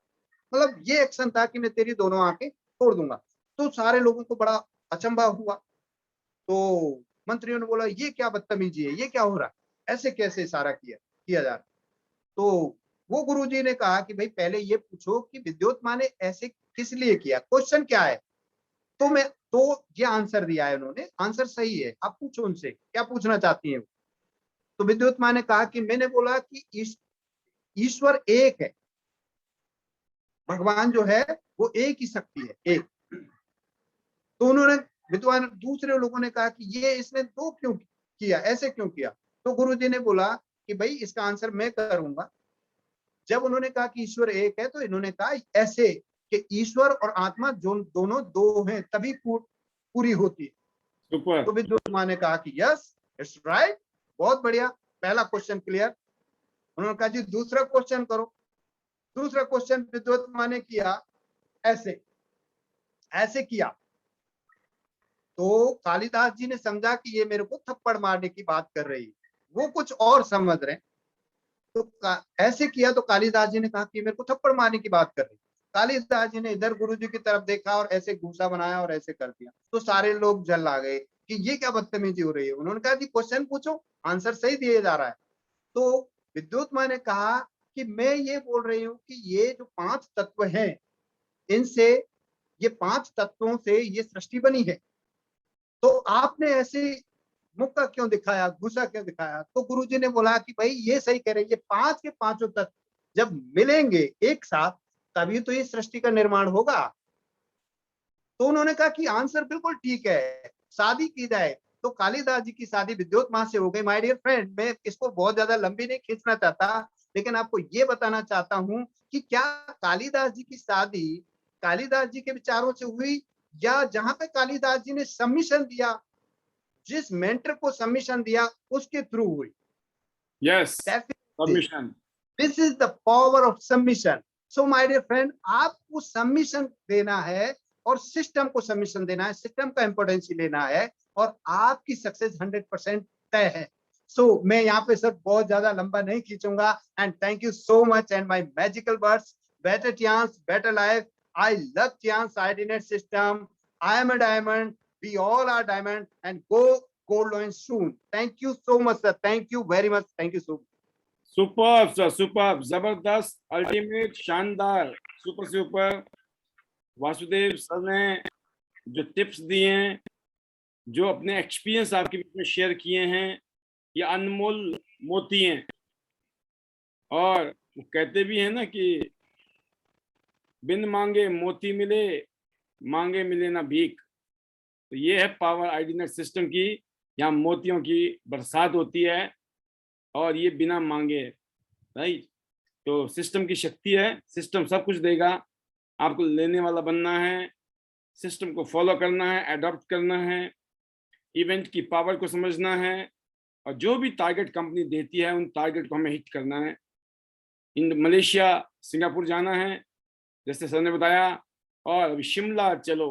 मतलब ये एक्शन था कि मैं तेरी दोनों आंखें तोड़ दूंगा। तो सारे लोगों को बड़ा अचंभा हुआ। तो मंत्रियों ने बोला ये क्या बदतमीजी है, ये क्या हो रहा है, ऐसे कैसे इशारा किया जा रहा है। तो वो गुरुजी ने कहा कि भाई पहले ये पूछो कि विद्योत्मा ने ऐसे किस लिए किया, क्वेश्चन क्या है। तो ये आंसर दिया है उन्होंने, आंसर सही है, आप पूछो उनसे क्या पूछना चाहती हैं। तो विद्योत्मा ने कहा कि मैंने बोला कि ईश्वर एक है, भगवान जो है वो एक ही शक्ति है, एक। तो उन्होंने विद्वान दूसरे लोगों ने कहा कि ये इसने दो क्यों किया, ऐसे क्यों किया। तो गुरुजी ने बोला कि भाई इसका आंसर मैं करूंगा। जब उन्होंने कहा कि ईश्वर एक है तो इन्होंने कहा ऐसे कि ईश्वर और आत्मा जो दोनों दो हैं तभी पूरी होती है। सुपर। तो विद्वान ने कहा कि यस इट्स राइट, बहुत बढ़िया, पहला क्वेश्चन क्लियर। उन्होंने कहा जी दूसरा क्वेश्चन करो। दूसरा क्वेश्चन विद्वान ने किया ऐसे ऐसे किया। तो कालिदास जी ने समझा कि ये मेरे को थप्पड़ मारने की बात कर रही है, वो कुछ और समझ रहे हैं। तो ऐसे किया तो कालिदास जी ने कहा कि मेरे को थप्पड़ मारने की बात कर रही है। कालिदास जी ने इधर गुरुजी की तरफ देखा और ऐसे घूसा बनाया और ऐसे कर दिया। तो सारे लोग जल आ गए कि ये क्या बदतमीजी हो रही है। उन्होंने कहा जी क्वेश्चन पूछो, आंसर सही दिया जा रहा है। तो विद्योत्मा ने कहा कि मैं ये बोल रही हूँ कि ये जो 5 तत्व हैं, इनसे, ये 5 तत्वों से ये सृष्टि बनी है। तो आपने ऐसे मुक्का क्यों दिखाया, गुस्सा क्यों दिखाया। तो गुरुजी ने बोला कि भाई ये सही कह रहे हैं, ये 5 के 5 तत्व जब मिलेंगे एक साथ तभी तो ये सृष्टि का निर्माण होगा। तो उन्होंने कहा कि आंसर बिल्कुल ठीक है, शादी की जाए। तो कालिदास जी की शादी विद्योत्मा से हो गई। माय डियर फ्रेंड, मैं इसको बहुत ज्यादा लंबी नहीं खींचना चाहता, लेकिन आपको ये बताना चाहता हूं कि क्या कालिदास जी की शादी कालिदास जी के विचारों से हुई, या जहां पे कालिदास जी ने सबमिशन दिया, जिस मेंटर को सबमिशन दिया उसके थ्रू हुई। Yes, Definitely, submission. this is the power of submission. So my dear friend, आपको सबमिशन देना है और सिस्टम को सबमिशन देना है, सिस्टम का इंपोर्टेंस लेना है और आपकी सक्सेस 100% तय है। सो मैं यहाँ पे सर बहुत ज्यादा लंबा नहीं खींचूंगा। And thank you so much and my magical words, better chance better life. I love chance IDNet system. I am a diamond, we all are diamond and go gold loan soon. Thank you so much sir, thank you very much, thank you so much. Super sir, super, जबरदस्त, ultimate, शानदार, super super. Vasudev sir ने जो tips दिए हैं, जो अपने experience आपके बीच में शेयर किए हैं, ये अनमोल मोती हैं। और वो कहते भी हैं ना कि बिन मांगे मोती मिले, मांगे मिले ना भीख। तो ये है पावर आईडीनेट सिस्टम की। यहाँ मोतियों की बरसात होती है और ये बिना मांगे, राइट। तो सिस्टम की शक्ति है, सिस्टम सब कुछ देगा। आपको लेने वाला बनना है, सिस्टम को फॉलो करना है, अडॉप्ट करना है, इवेंट की पावर को समझना है, और जो भी टारगेट कंपनी देती है उन टारगेट को हमें हिट करना है। मलेशिया, सिंगापुर जाना है जैसे सर ने बताया, और अभी शिमला चलो।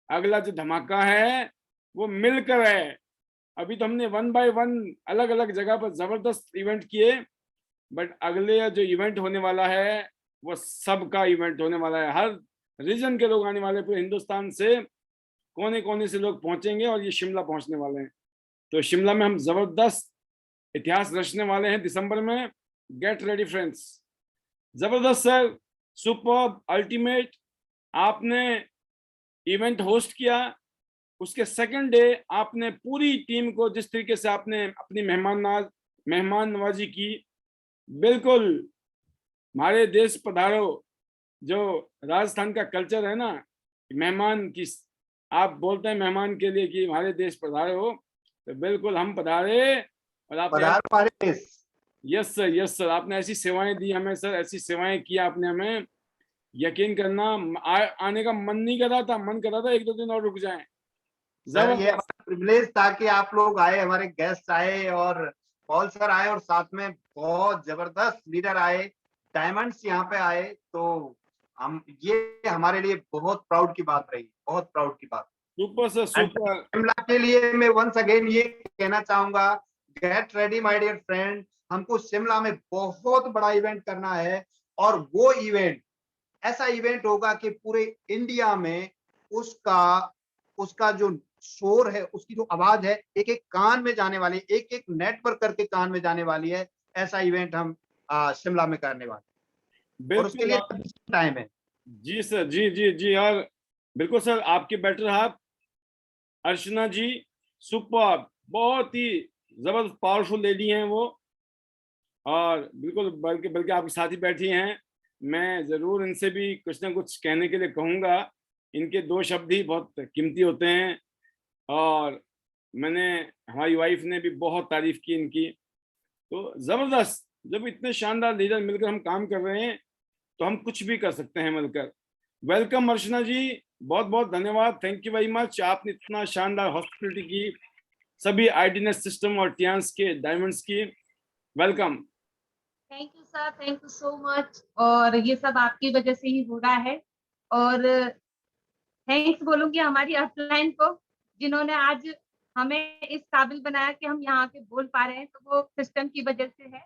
अगला जो धमाका है वो मिलकर है। अभी तो हमने 1 बाय 1 अलग अलग जगह पर जबरदस्त इवेंट किए, बट अगले जो इवेंट होने वाला है वो सबका इवेंट होने वाला है। हर रीजन के लोग आने वाले, पूरे हिंदुस्तान से कोने कोने से लोग पहुंचेंगे और ये शिमला पहुंचने वाले हैं। तो शिमला में हम जबरदस्त इतिहास रचने वाले हैं दिसंबर में। Get ready friends. जबरदस्त सर, सुपर, अल्टीमेट। आपने इवेंट होस्ट किया, उसके सेकंड डे आपने पूरी टीम को जिस तरीके से आपने अपनी मेहमान नवाजी की, बिल्कुल हमारे देश पधारो। जो राजस्थान का कल्चर है ना, मेहमान की, आप बोलते हैं मेहमान के लिए कि हमारे देश पधारो, तो बिल्कुल हम पधारे। और आपने यस सर, यस सर, आपने ऐसी सेवाएं दी हमें सर, ऐसी सेवाएं की आपने हमें, यकीन करना आने का मन नहीं कर रहा था, मन कर रहा था 1-2 दिन और रुक जाएं। सर ये हमारा प्रिविलेज था कि आप लोग आए, हमारे गेस्ट आए और पॉल सर आए और साथ में बहुत जबरदस्त लीडर आए, डायमंड्स यहाँ पे आए। तो हम ये हमारे लिए बहुत प्राउड की बात रही, बहुत प्राउड की बात। Super sir, and super. Shimla के लिए मैं वंस अगेन ये कहना चाहूंगा, get ready my dear friend, हमको शिमला में बहुत बड़ा इवेंट करना है, और वो इवेंट ऐसा इवेंट होगा कि पूरे इंडिया में उसका उसका जो शोर है, उसकी जो आवाज है, एक एक कान में जाने वाली है, एक एक नेटवर्क करके कान में जाने वाली है। ऐसा इवेंट हम शिमला में करने वाले हैं, और उसके बिल्कुल। लिए टाइम है। जी सर, जी जी जी। और बिल्कुल सर, आपके बेटर हाफ अर्चना जी, सुपर, बहुत ही जबरदस्त पावरफुल लेडी हैं वो। और बिल्कुल, बल्कि बल्कि आपके साथ ही बैठी हैं। मैं जरूर इनसे भी कुछ ना कुछ कहने के लिए कहूँगा। इनके 2 शब्द ही बहुत कीमती होते हैं। और मैंने, हमारी वाइफ ने भी बहुत तारीफ की इनकी। तो जबरदस्त, जब इतने शानदार लीडर मिलकर हम काम कर रहे हैं तो हम कुछ भी कर सकते हैं मिलकर। वेलकम अर्चना जी, बहुत बहुत धन्यवाद, थैंक यू वेरी मच। आपने इतना शानदार हॉस्पिटलिटी की सभी आईडीनेस सिस्टम और टियांस के डायमंड्स की। Welcome. Thank you sir, thank you so much. और ये सब आपकी वजह से ही हो रहा है। और थैंक्स बोलूंगी हमारी अपलाइन को, जिन्होंने आज हमें इस काबिल बनाया कि हम यहाँ के बोल पा रहे हैं, तो वो सिस्टम की वजह से है।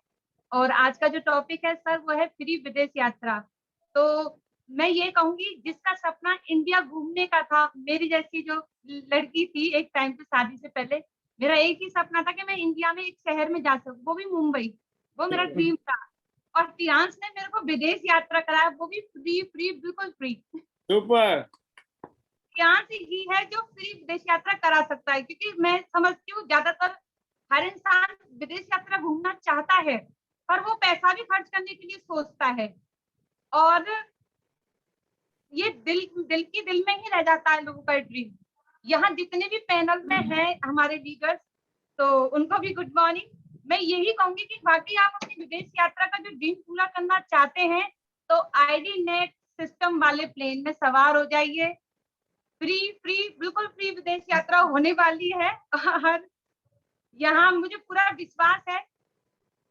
और आज का जो टॉपिक है सर, वो है फ्री विदेश यात्रा। तो मैं ये कहूंगी, जिसका सपना इंडिया घूमने का था, मेरी जैसी जो लड़की थी एक टाइम पे शादी से पहले, मेरा एक ही सपना था कि मैं इंडिया में एक शहर में जा सकूं, वो भी मुंबई। वो मेरा ड्रीम था। और टियांस ने मेरे को विदेश यात्रा कराया, वो भी फ्री, फ्री, बिल्कुल फ्री। सुपर। टियांस ही है जो फ्री विदेश यात्रा करा सकता है, क्योंकि मैं समझती हूँ ज्यादातर हर इंसान विदेश यात्रा घूमना चाहता है, पर वो पैसा भी खर्च करने के लिए सोचता है। और ये दिल में ही रह जाता है लोगों का ड्रीम। यहाँ जितने भी पैनल में हैं हमारे लीडर्स, तो उनको भी गुड मॉर्निंग। मैं यही कहूंगी कि बाकी आप अपनी विदेश यात्रा का जो ड्रीम पूरा करना चाहते हैं, तो आईडी नेट सिस्टम वाले प्लेन में सवार हो जाइए। फ्री, फ्री, बिल्कुल फ्री विदेश यात्रा होने वाली है। और यहाँ मुझे पूरा विश्वास है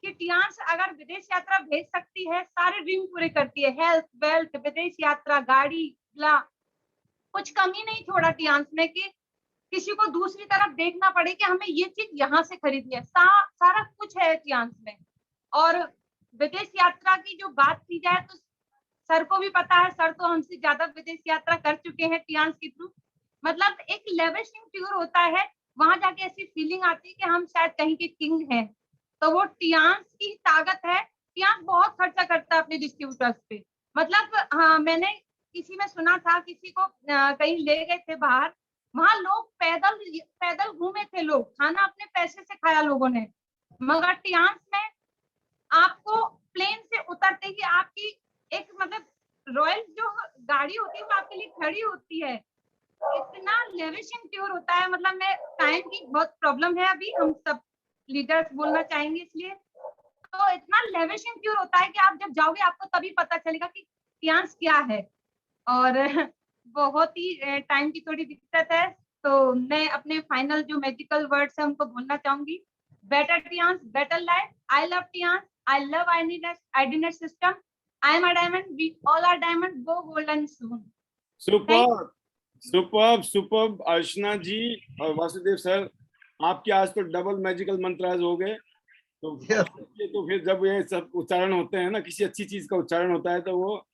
कि टियांस अगर विदेश यात्रा भेज सकती है, सारे ड्रीम पूरे करती है। हेल्थ, वेल्थ, विदेश यात्रा, गाड़ी, कुछ कमी नहीं छोड़ा टियांस में कि किसी को दूसरी तरफ देखना पड़े कि हमें ये चीज यहाँ से खरीदनी है। सारा कुछ है टियांस में। और विदेश यात्रा की जो बात की जाए, तो सर को भी पता है, सर तो हमसे ज्यादा विदेश यात्रा कर चुके हैं टियांस के थ्रू। मतलब एक लेविशिंग टूर होता है, वहां जाके ऐसी फीलिंग आती है कि हम शायद कहीं के किंग हैं। तो वो टियांस की ताकत है। टियांस बहुत खर्चा करता है अपने डिस्ट्रीब्यूटर्स पे। मतलब हाँ, मैंने किसी में सुना था, किसी को कहीं ले गए थे बाहर, वहां लोग पैदल पैदल घूमे थे, लोग खाना अपने पैसे से खाया लोगों ने। मगर टियांस में आपको प्लेन से उतरते ही आपकी एक मतलब रॉयल जो गाड़ी होती है वो आपके लिए खड़ी होती है। इतना लेविशिंग टूर होता है। मतलब मैं, टाइम की बहुत प्रॉब्लम है अभी, हम सब लीडर्स बोलना चाहेंगे इसलिए। तो इतना लेविशिंग टूर होता है कि आप जब जाओगे आपको तभी पता चलेगा कि टियांस क्या है। और बहुत ही टाइम की थोड़ी दिक्कत है, तो मैं अपने फाइनल जो मैजिकल वर्ड्स है उनको बोलना चाहूंगी। Better Tiens, better life. I love Tiens, I love IDNet system. I am a diamond, we all are diamond, go golden soon. Super, super, super Archana ji और वासुदेव सर, आपके आज तो डबल मैजिकल मंत्राज हो गए। तो तो फिर जब ये सब उच्चारण होते हैं ना, किसी अच्छी चीज का उच्चारण होता है, तो वो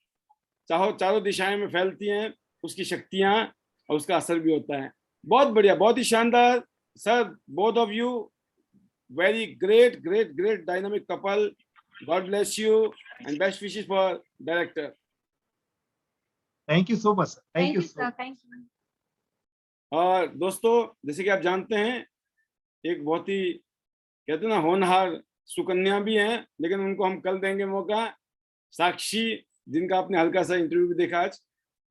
चाहो चारों दिशाएं में फैलती हैं उसकी शक्तियां, और उसका असर भी होता है। बहुत बढ़िया, बहुत ही शानदार sir, both of you very great, great, great dynamic couple. God bless you and best wishes for director. Thank you so much, thank thank you you so sir, thank you. और दोस्तों, जैसे कि आप जानते हैं, एक बहुत ही, कहते हैं ना, होनहार सुकन्या भी हैं, लेकिन उनको हम कल देंगे मौका। साक्षी, जिनका आपने हल्का सा इंटरव्यू भी देखा आज,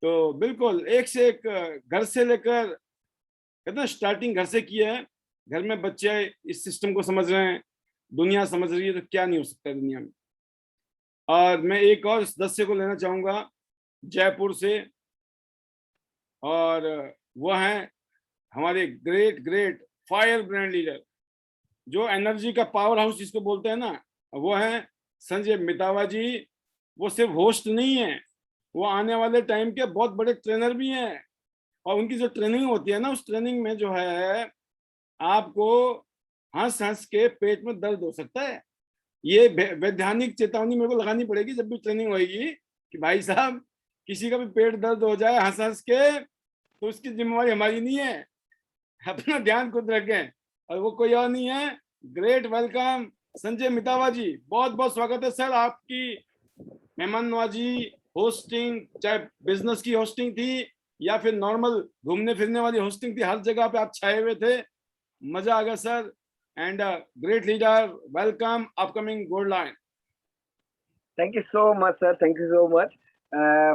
तो बिल्कुल एक से एक, घर से लेकर, कहते हैं स्टार्टिंग घर से किया है। घर में बच्चे इस सिस्टम को समझ रहे हैं, दुनिया समझ रही है, तो क्या नहीं हो सकता है दुनिया में। और मैं एक और सदस्य को लेना चाहूंगा जयपुर से, और वो हैं हमारे great great fire brand leader, जो एनर्जी का पावर हाउस जिसको बोलते हैं ना, वो है संजय मितावा जी। वो सिर्फ होस्ट नहीं है, वो आने वाले टाइम के बहुत बड़े ट्रेनर भी हैं, और उनकी जो ट्रेनिंग होती है ना, उस ट्रेनिंग में जो है आपको हंस हंस के पेट में दर्द हो सकता है। ये वैधानिक चेतावनी मेरे को लगानी पड़ेगी जब भी ट्रेनिंग होगी कि भाई साहब किसी का भी पेट दर्द हो जाए हंस हंस के, तो उसकी जिम्मेवारी हमारी नहीं है, अपना ध्यान खुद रखें। और वो कोई और नहीं है, ग्रेट वेलकम संजय मितावा जी, बहुत बहुत स्वागत है सर आपकी मेहमान नवाजी। होस्टिंग चाहे बिजनेस की होस्टिंग थी या फिर नॉर्मल घूमने फिरने वाली होस्टिंग थी, हर जगह पे आप छाए हुए थे, मजा आ गया sir. And great leader, welcome upcoming gold line. Thank you so much, sir. Thank you so much.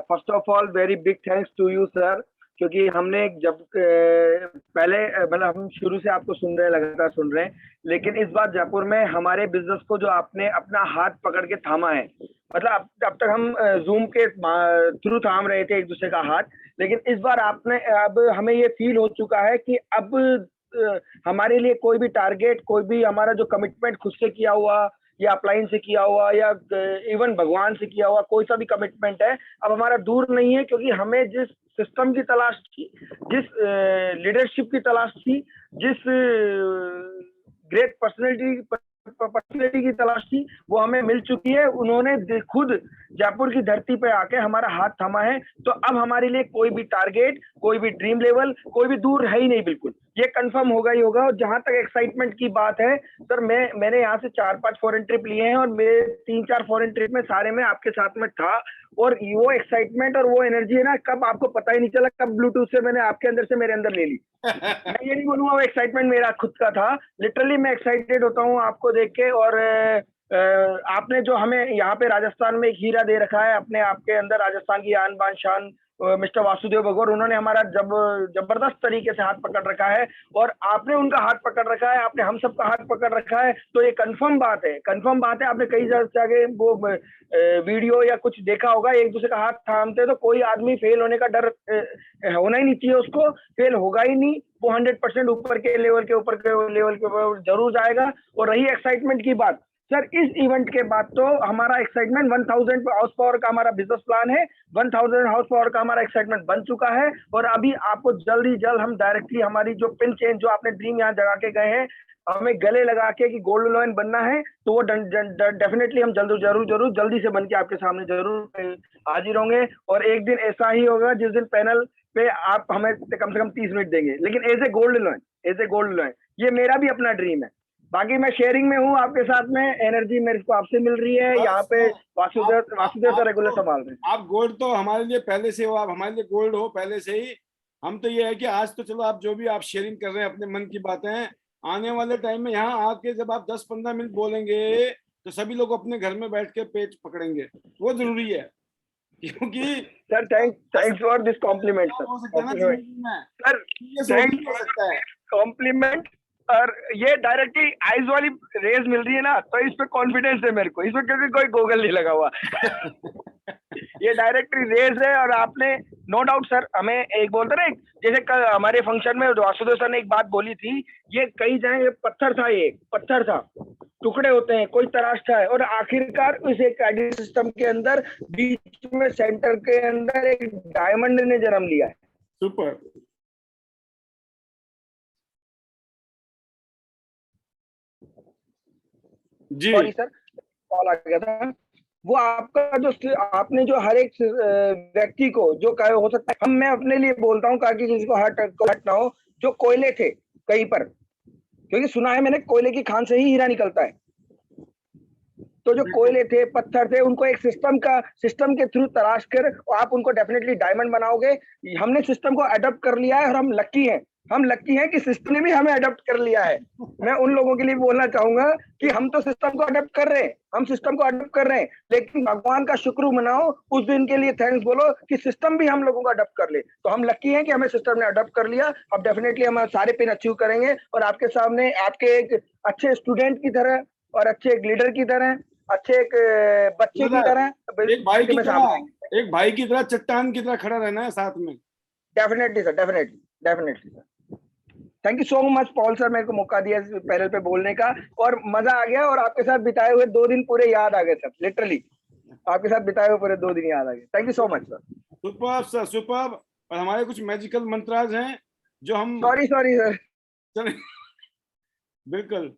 First of all, very big thanks to you, sir. क्योंकि हमने जब पहले मतलब हम शुरू से आपको सुन रहे हैं, लगातार सुन रहे हैं, लेकिन इस बार जयपुर में हमारे बिजनेस को जो आपने अपना हाथ पकड़ के थामा है, मतलब अब तक हम जूम के थ्रू थाम रहे थे एक दूसरे का हाथ, लेकिन इस बार आपने, अब हमें ये फील हो चुका है कि अब हमारे लिए कोई भी टारगेट, कोई भी हमारा जो कमिटमेंट खुद से किया हुआ या अपलाइन से किया हुआ या इवन भगवान से किया हुआ कोई सा भी कमिटमेंट है, अब हमारा दूर नहीं है। क्योंकि हमें जिस सिस्टम की तलाश थी, जिस लीडरशिप की तलाश थी, जिस ग्रेट पर्सनैलिटी की तलाश थी, वो हमें मिल चुकी है। उन्होंने खुद जयपुर की धरती पे आके हमारा हाथ थामा है। तो अब हमारे लिए कोई भी टारगेट, कोई भी ड्रीम लेवल, कोई भी दूर है ही नहीं, बिल्कुल ये कंफर्म होगा ही होगा। और जहां तक एक्साइटमेंट की बात है सर, मैंने यहाँ से 4-5 फॉरेन ट्रिप लिए हैं, और मेरे 3-4 फॉरेन ट्रिप में सारे में आपके साथ में था। और वो एक्साइटमेंट और वो एनर्जी है ना, कब आपको पता ही नहीं चला, कब ब्लूटूथ से मैंने आपके अंदर से मेरे अंदर ले ली। मैं ये नहीं बोलूंगा वो एक्साइटमेंट मेरा खुद का था, लिटरली मैं एक्साइटेड होता हूँ आपको देख के। और आपने जो हमें यहाँ पे राजस्थान में एक हीरा दे रखा है अपने आपके अंदर, राजस्थान की आन बान शान मिस्टर वासुदेव भगौर, उन्होंने हमारा जबरदस्त तरीके से हाथ पकड़ रखा है, और आपने उनका हाथ पकड़ रखा है, आपने हम सबका हाथ पकड़ रखा है। तो ये कंफर्म बात है, कंफर्म बात है। आपने कई जगह वो वीडियो या कुछ देखा होगा, एक दूसरे का हाथ थामते तो कोई आदमी फेल होने का डर होना ही नहीं चाहिए, उसको फेल होगा ही नहीं। वो 100% ऊपर के लेवल के ऊपर जरूर जाएगा। और रही एक्साइटमेंट की बात सर, इस इवेंट के बाद तो हमारा एक्साइटमेंट 1000 हाउस पावर का हमारा बिजनेस प्लान है, 1000 हाउस पावर का हमारा एक्साइटमेंट बन चुका है। और अभी आपको जल्द ही जल्द हम डायरेक्टली हमारी जो पिन चेन जो आपने ड्रीम यहाँ जगा के गए हैं, हमें गले लगा के कि गोल्ड लॉयन बनना है, तो वो डेफिनेटली हम जल्दी से बन के आपके सामने जरूर हाजिर होंगे। और एक दिन ऐसा ही होगा जिस दिन पैनल पे आप हमें कम से कम 30 मिनट देंगे, लेकिन एज ए गोल्ड लॉयन, ये मेरा भी अपना ड्रीम है। बाकी मैं शेयरिंग में हूँ आपके साथ में, एनर्जी मेरे को आपसे मिल रही है। यहाँ पे वासुदेव तो रेगुलर संभाल रहे हैं। आप गोल्ड तो हमारे लिए पहले से हो, आप हमारे लिए गोल्ड हो पहले से ही। हम तो ये है कि आज तो चलो आप जो भी आप शेयरिंग कर रहे हैं अपने मन की बातें, आने वाले टाइम में यहाँ आके जब आप 10-15 मिनट बोलेंगे तो सभी लोग अपने घर में बैठ के पेज पकड़ेंगे, वो जरूरी है। क्योंकि sir thanks for this compliment sir, compliment. और ये डायरेक्टली आइज वाली रेज मिल रही है ना, तो इस पे कॉन्फिडेंस है मेरे को, इसमें क्योंकि कोई गूगल नहीं लगा हुआ। ये डायरेक्टली रेज है। और आपने नो डाउट सर, हमें एक बोलते ना, जैसे कल हमारे फंक्शन में वासुदेव सर ने एक बात बोली थी, ये कई जगह ये पत्थर था, टुकड़े होते हैं, कोई तराशता है, और आखिरकार उस एक आइडेंटिटी सिस्टम के अंदर बीच में सेंटर के अंदर एक डायमंड ने जन्म लिया है। सुपर जी। सॉरी सर, कॉल आ गया था। वो आपका जो आपने जो हर एक व्यक्ति को जो कहे, हो सकता है मैं अपने लिए बोलता हूँ ताकि किसी को हर्ट ना हो, जो कोयले थे कहीं पर, क्योंकि सुना है मैंने कोयले की खान से ही हीरा निकलता है। तो जो कोयले थे, पत्थर थे, उनको एक सिस्टम के थ्रू तराश कर आप उनको डेफिनेटली डायमंड बनाओगे। हमने सिस्टम को अडॉप्ट कर लिया है, और हम लकी हैं कि सिस्टम ने भी हमें अडॉप्ट कर लिया है। मैं उन लोगों के लिए बोलना चाहूंगा कि हम तो सिस्टम को अडॉप्ट कर रहे हैं, लेकिन भगवान का शुक्र मनाओ, उस दिन के लिए थैंक्स बोलो कि सिस्टम भी हम लोगों को अडॉप्ट कर ले। तो हम लकी हैं कि हमें सिस्टम ने अडॉप्ट कर लिया। अब डेफिनेटली हम सारे पिन अचीव करेंगे, और आपके सामने आपके एक अच्छे स्टूडेंट की तरह, और अच्छे एक लीडर की तरह, अच्छे एक बच्चे की तरह, एक भाई की तरह चट्टान की तरह खड़ा रहना है साथ में। Definitely sir. Thank you so much Paul sir, मेरे को मौका दिया इस पैनल पे बोलने का, और मजा आ गया। और आपके साथ बिताए हुए 2 दिन पूरे याद आ गए सर, लिटरली आपके साथ बिताए हुए पूरे 2 दिन याद आ गए। Thank you so much sir. Superb sir, superb. और हमारे कुछ मैजिकल मंत्राज हैं जो हम सॉरी सर। चले बिल्कुल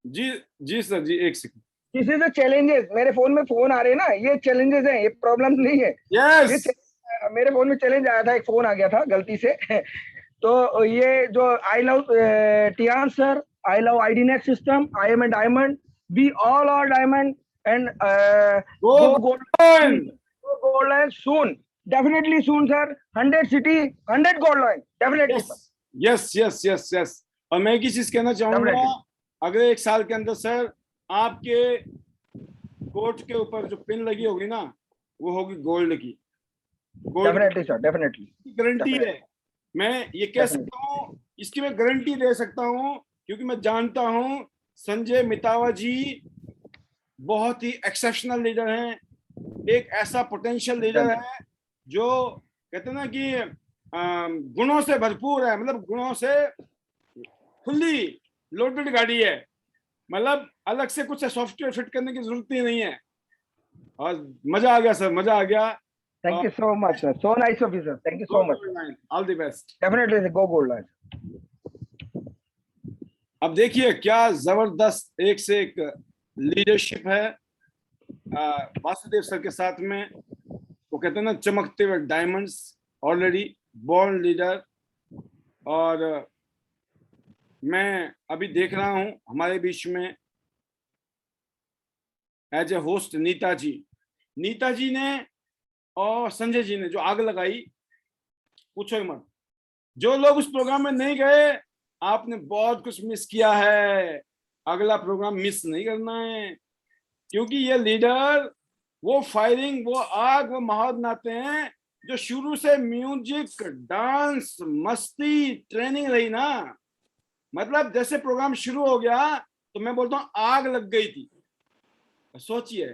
जी। जी सर जी, एक second. This is the challenges. मेरे फोन में फोन आ रहे हैं ना, ये चैलेंजेस हैं, ये प्रॉब्लम नहीं है। यस, मेरे फोन में चैलेंज आया था, एक फोन आ गया था गलती से तो ये जो I love Tiens sir, I love IDNet system, I am a diamond, we all are diamond and go go gold soon, definitely soon sir. 100 city 100 gold line definitely sir. Yes yes yes yes. और मैं एक ही चीज कहना चाहूंगा, Definitely. अगले 1 साल के अंदर सर आपके कोट के ऊपर जो पिन लगी होगी ना, वो होगी गोल्ड की। Gold definitely sir, definitely. Guarantee है। मैं ये कह सकता हूँ, इसकी मैं गारंटी दे सकता हूँ, क्योंकि मैं जानता हूँ संजय मितावा जी बहुत ही एक्सेप्शनल लीडर हैं, एक ऐसा पोटेंशियल लीडर है जो कहते हैं ना कि गुणों से भरपूर है, मतलब गुणों से खुली लोडेड गाड़ी है, मतलब अलग से कुछ सॉफ्टवेयर फिट करने की जरूरत ही नहीं है। और मजा आ गया सर, मजा आ गया। Thank you so much sir, so nice of you sir, thank you so much. All the best. Definitely sir, go gold line. अब देखिए क्या जबरदस्त एक से एक लीडरशिप है वासुदेव सर के साथ में। वो कहते हैं ना चमकते हुए डायमंड्स, ऑलरेडी बॉर्न लीडर। और मैं अभी देख रहा हूं हमारे बीच में एज ए होस्ट नीता जी ने और संजय जी ने जो आग लगाई, पूछो ही मत। जो लोग उस प्रोग्राम में नहीं गए, आपने बहुत कुछ मिस किया है। अगला प्रोग्राम मिस नहीं करना है, क्योंकि ये लीडर वो फायरिंग, वो आग, वो माहौल बनाते हैं जो शुरू से म्यूजिक, डांस, मस्ती, ट्रेनिंग रही ना। मतलब जैसे प्रोग्राम शुरू हो गया तो मैं बोलता हूँ आग लग गई थी। सोचिए,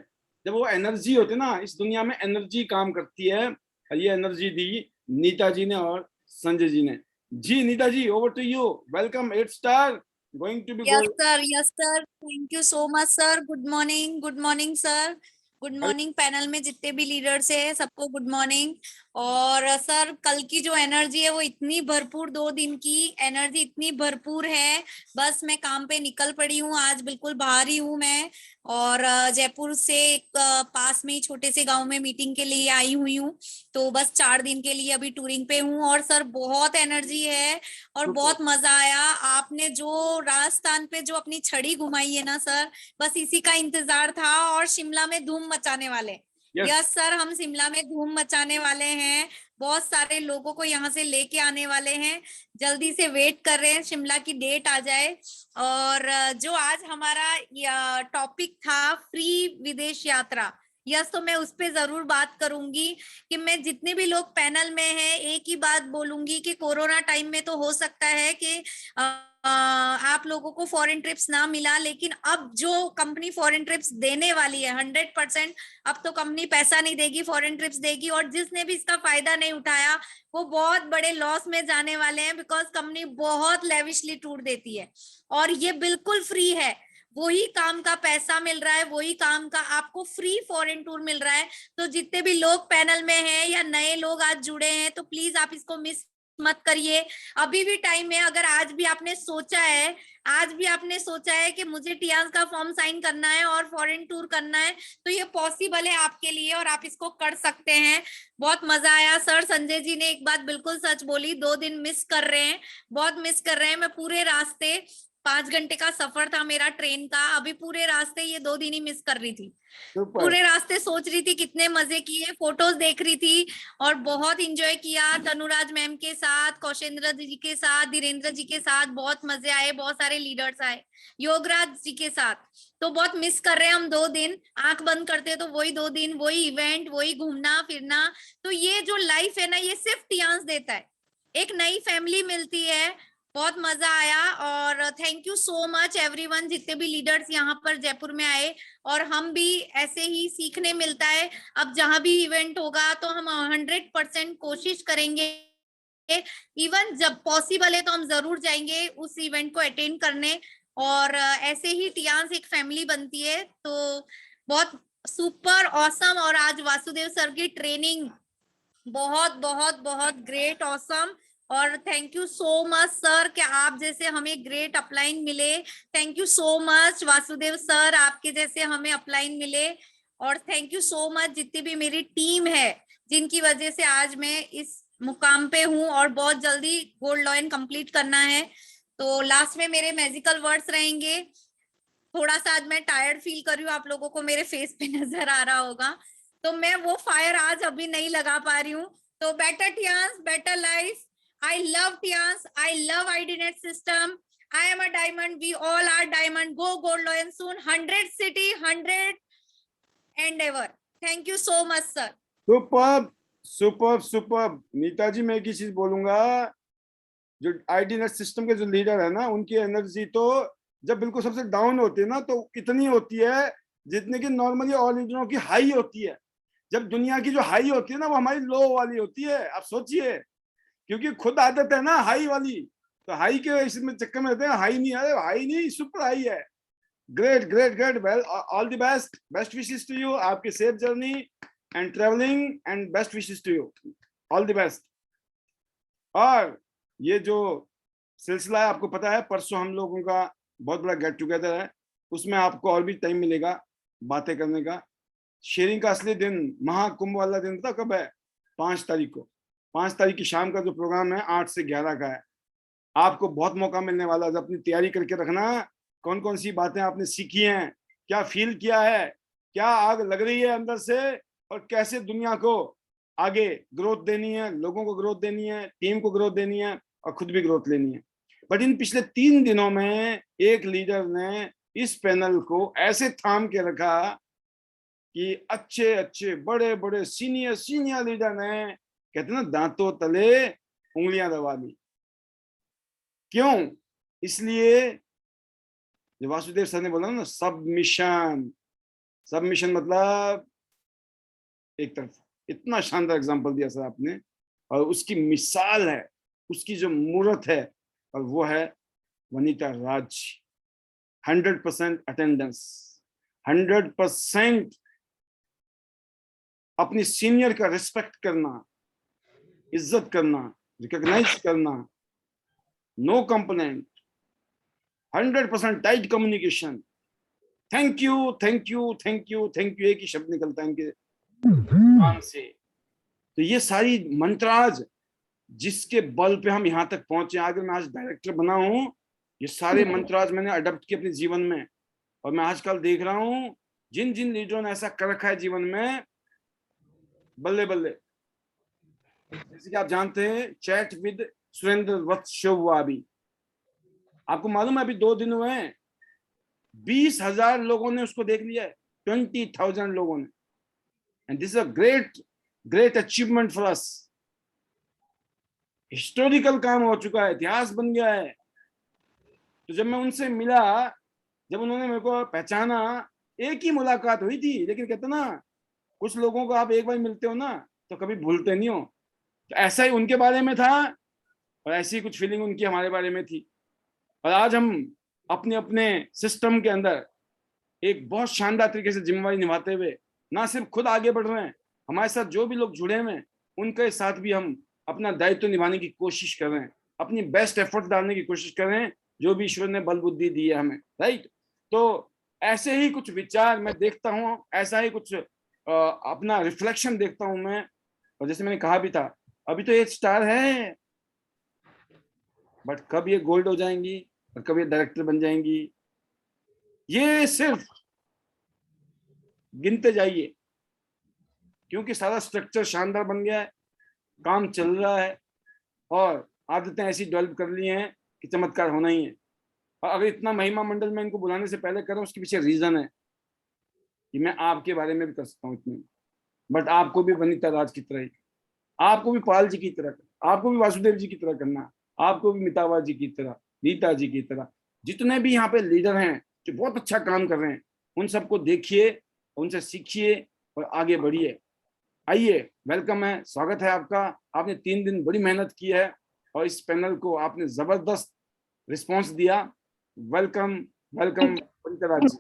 जब वो एनर्जी होती है ना, इस दुनिया में एनर्जी काम करती है, और ये एनर्जी दी नीता जी ने और संजय जी ने। जी Neeta ji, over to you. Welcome 8 star, going to be yes sir, thank you so much sir. Good morning sir, good morning panel में जितने भी लीडर्स हैं सबको गुड मॉर्निंग। और सर कल की जो एनर्जी है वो इतनी भरपूर, 2 दिन की एनर्जी इतनी भरपूर है। बस मैं काम पे निकल पड़ी हूँ, आज बिल्कुल बाहर ही हूँ मैं। और जयपुर से एक पास में ही छोटे से गांव में मीटिंग के लिए आई हुई हूँ, तो बस 4 दिन के लिए अभी टूरिंग पे हूँ। और सर बहुत एनर्जी है और बहुत मजा आया। आपने जो राजस्थान पे जो अपनी छड़ी घुमाई है ना सर, बस इसी का इंतजार था। और शिमला में धूम मचाने वाले। यस सर, हम शिमला में धूम मचाने वाले हैं, बहुत सारे लोगों को यहाँ से लेके आने वाले हैं। जल्दी से वेट कर रहे हैं शिमला की डेट आ जाए। और जो आज हमारा टॉपिक था फ्री विदेश यात्रा, यस, तो मैं उस पे जरूर बात करूंगी कि मैं जितने भी लोग पैनल में हैं एक ही बात बोलूंगी कि कोरोना टाइम में तो हो सकता है कि आप लोगों को फॉरेन ट्रिप्स ना मिला, लेकिन अब जो कंपनी फॉरेन ट्रिप्स देने वाली है 100%, अब तो कंपनी पैसा नहीं देगी, फॉरेन ट्रिप्स देगी। और जिसने भी इसका फायदा नहीं उठाया वो बहुत बड़े लॉस में जाने वाले हैं, बिकॉज कंपनी बहुत लेविशली टूर देती है और ये बिल्कुल फ्री है। वही काम का पैसा मिल रहा है, वही काम का आपको फ्री फॉरेन टूर मिल रहा है। तो जितने भी लोग पैनल में हैं या नए लोग आज जुड़े हैं तो प्लीज आप इसको मिस मत करिए, अभी भी टाइम है। अगर आज भी आपने सोचा है कि मुझे टियाज का फॉर्म साइन करना है और फॉरेन टूर करना है, तो ये पॉसिबल है आपके लिए और आप इसको कर सकते हैं। बहुत मजा आया सर। संजय जी ने एक बात बिल्कुल सच बोली, 2 दिन मिस कर रहे हैं, बहुत मिस कर रहे हैं। मैं पूरे रास्ते 5 घंटे का सफर था मेरा ट्रेन का, अभी पूरे रास्ते ये 2 दिन ही मिस कर रही थी। पूरे रास्ते सोच रही थी कितने मजे किए, फोटोज देख रही थी और बहुत एंजॉय किया तनुराज मैम के साथ, कौशेंद्र जी के साथ, धीरेन्द्र जी के साथ, बहुत मजे आए, बहुत सारे लीडर्स आए, योगराज जी के साथ। तो बहुत मिस कर रहे हैं हम 2 दिन, आंख बंद करते तो वही 2 दिन, वही इवेंट, वही घूमना फिरना। तो ये जो लाइफ है ना, ये सिर्फ टियाज देता है, एक नई फैमिली मिलती है। बहुत मजा आया और thank you so much everyone, जितने भी लीडर्स यहाँ पर जयपुर में आए। और हम भी ऐसे ही सीखने मिलता है। अब जहां भी इवेंट होगा तो हम 100% कोशिश करेंगे, इवन जब पॉसिबल है तो हम जरूर जाएंगे उस इवेंट को अटेंड करने। और ऐसे ही टियांस एक फैमिली बनती है। तो बहुत सुपर ऑसम। और आज वासुदेव सर की ट्रेनिंग बहुत बहुत बहुत ग्रेट ऑसम। और thank you so much sir कि आप जैसे हमें ग्रेट अपलाइन मिले। Thank you so much Vasudev sir, आपके जैसे हमें अपलाइन मिले। और थैंक यू सो मच जितनी भी मेरी टीम है जिनकी वजह से आज मैं इस मुकाम पे हूँ, और बहुत जल्दी गोल्ड लॉयन कंप्लीट करना है। तो लास्ट में मेरे मैजिकल वर्ड्स रहेंगे। थोड़ा सा आज मैं टायर्ड फील कर रही हूँ, आप लोगों को मेरे फेस पे नजर आ रहा होगा, तो मैं वो फायर आज अभी नहीं लगा पा रही हूँ। तो better Tiens, better life. I love Tiens, I love IDNet system. I am a diamond, we all are diamond. Go gold line soon, 100 city, 100 endeavour. Thank you so much sir. Super super super. Neeta ji, मैं एक ही चीज बोलूंगा, जो आईडीनेट system के जो leader है ना, उनकी एनर्जी तो जब बिल्कुल सबसे डाउन होती है ना, तो इतनी होती है जितने की नॉर्मली ऑल लीडरों की हाई होती है। जब दुनिया की जो हाई होती है ना, वो हमारी लो वाली होती है। आप सोचिए, क्योंकि खुद आदत है ना हाई वाली, तो हाई के इसमें चक्कर में रहते हैं। हाई नहीं है, हाई नहीं, सुपर हाई है। Great great great. Well, all the best, best wishes to you, आपकी safe journey and travelling, and best wishes to you, all the best. और ये जो सिलसिला है, आपको पता है परसों हम लोगों का बहुत बड़ा गेट टुगेदर है, उसमें आपको और भी टाइम मिलेगा बातें करने का। शेयरिंग का असली दिन, महाकुंभ वाला दिन पता कब है? 5 तारीख को। 5 तारीख की शाम का जो प्रोग्राम है 8 से 11 का है। आपको बहुत मौका मिलने वाला है, अपनी तैयारी करके रखना। कौन कौन सी बातें आपने सीखी हैं, क्या फील किया है, क्या आग लग रही है अंदर से, और कैसे दुनिया को आगे ग्रोथ देनी है, लोगों को ग्रोथ देनी है, टीम को ग्रोथ देनी है, और खुद भी ग्रोथ लेनी है। बट इन पिछले 3 दिनों में एक लीडर ने इस पैनल को ऐसे थाम के रखा कि अच्छे अच्छे बड़े बड़े सीनियर सीनियर लीडर ने, कहते ना, दांतों तले उंगलियां दबा दी। क्यों? इसलिए जो वासुदेव सर ने बोला ना, सबमिशन। सबमिशन मतलब एक तरफ। इतना शानदार एग्जांपल दिया सर आपने, और उसकी मिसाल है, उसकी जो मूर्त है, और वो है वनीता राज। 100% अटेंडेंस, 100% अपनी सीनियर का रिस्पेक्ट करना, इज्जत करना, रिकॉग्नाइज करना, no complaint, 100% tight communication. Thank you thank you thank you thank you, एक ही शब्द निकलता है इनके कान से। तो ये सारी मंत्राज जिसके बल पे हम यहाँ तक पहुंचे, अगर मैं आज डायरेक्टर बना हूं, ये सारे मंत्राज मैंने अडॉप्ट किए अपने जीवन में। और मैं आजकल देख रहा हूं जिन जिन लीडरों ने ऐसा कर रखा है जीवन में, बल्ले बल्ले। जैसे कि आप जानते हैं chat with Surendra Vats show हुआ अभी, आपको मालूम है अभी 2 दिन हुए हैं, 20,000 लोगों ने उसको देख लिया है, 20,000 लोगों ने। And this is a great great achievement for us. Historical काम हो चुका है, इतिहास बन गया है। तो जब मैं उनसे मिला, जब उन्होंने मेरे को पहचाना, एक ही मुलाकात हुई थी, लेकिन कहते ना, कुछ लोगों को आप एक बार मिलते हो ना तो कभी भूलते नहीं हो। तो ऐसा ही उनके बारे में था, और ऐसी कुछ फीलिंग उनकी हमारे बारे में थी। और आज हम अपने अपने सिस्टम के अंदर एक बहुत शानदार तरीके से जिम्मेवारी निभाते हुए ना सिर्फ खुद आगे बढ़ रहे हैं, हमारे साथ जो भी लोग जुड़े हुए हैं उनके साथ भी हम अपना दायित्व निभाने की कोशिश कर रहे हैं, अपनी बेस्ट एफर्ट डालने की कोशिश कर रहे हैं, जो भी ईश्वर ने बल बुद्धि दी है हमें, राइट। तो ऐसे ही कुछ विचार मैं देखता हूँ, ऐसा ही कुछ अपना रिफ्लेक्शन देखता हूँ मैं। और जैसे मैंने कहा भी था, अभी तो 1 स्टार है, बट कब ये गोल्ड हो जाएंगी और कब ये डायरेक्टर बन जाएंगी, ये सिर्फ गिनते जाइए, क्योंकि सारा स्ट्रक्चर शानदार बन गया है, काम चल रहा है, और आदतें ऐसी डेवलप कर ली हैं कि चमत्कार होना ही है। और अगर इतना महिमा मंडल में इनको बुलाने से पहले कर रहा हूं, उसके पीछे रीजन है कि मैं आपके बारे में भी कर सकता हूँ इतनी, बट आपको भी वनिता राज की तरह ही, आपको भी पाल जी की तरह, आपको भी वासुदेव जी की तरह करना, आपको भी मितावा जी की तरह, नीता जी की तरह, जितने भी यहाँ पे लीडर हैं जो बहुत अच्छा काम कर रहे हैं, उन सबको देखिए, उनसे सीखिए और आगे बढ़िए। आइए, वेलकम है, स्वागत है आपका। आपने 3 दिन बड़ी मेहनत की है, और इस पैनल को आपने जबरदस्त रिस्पॉन्स दिया। Welcome welcome Vanita Raj ji.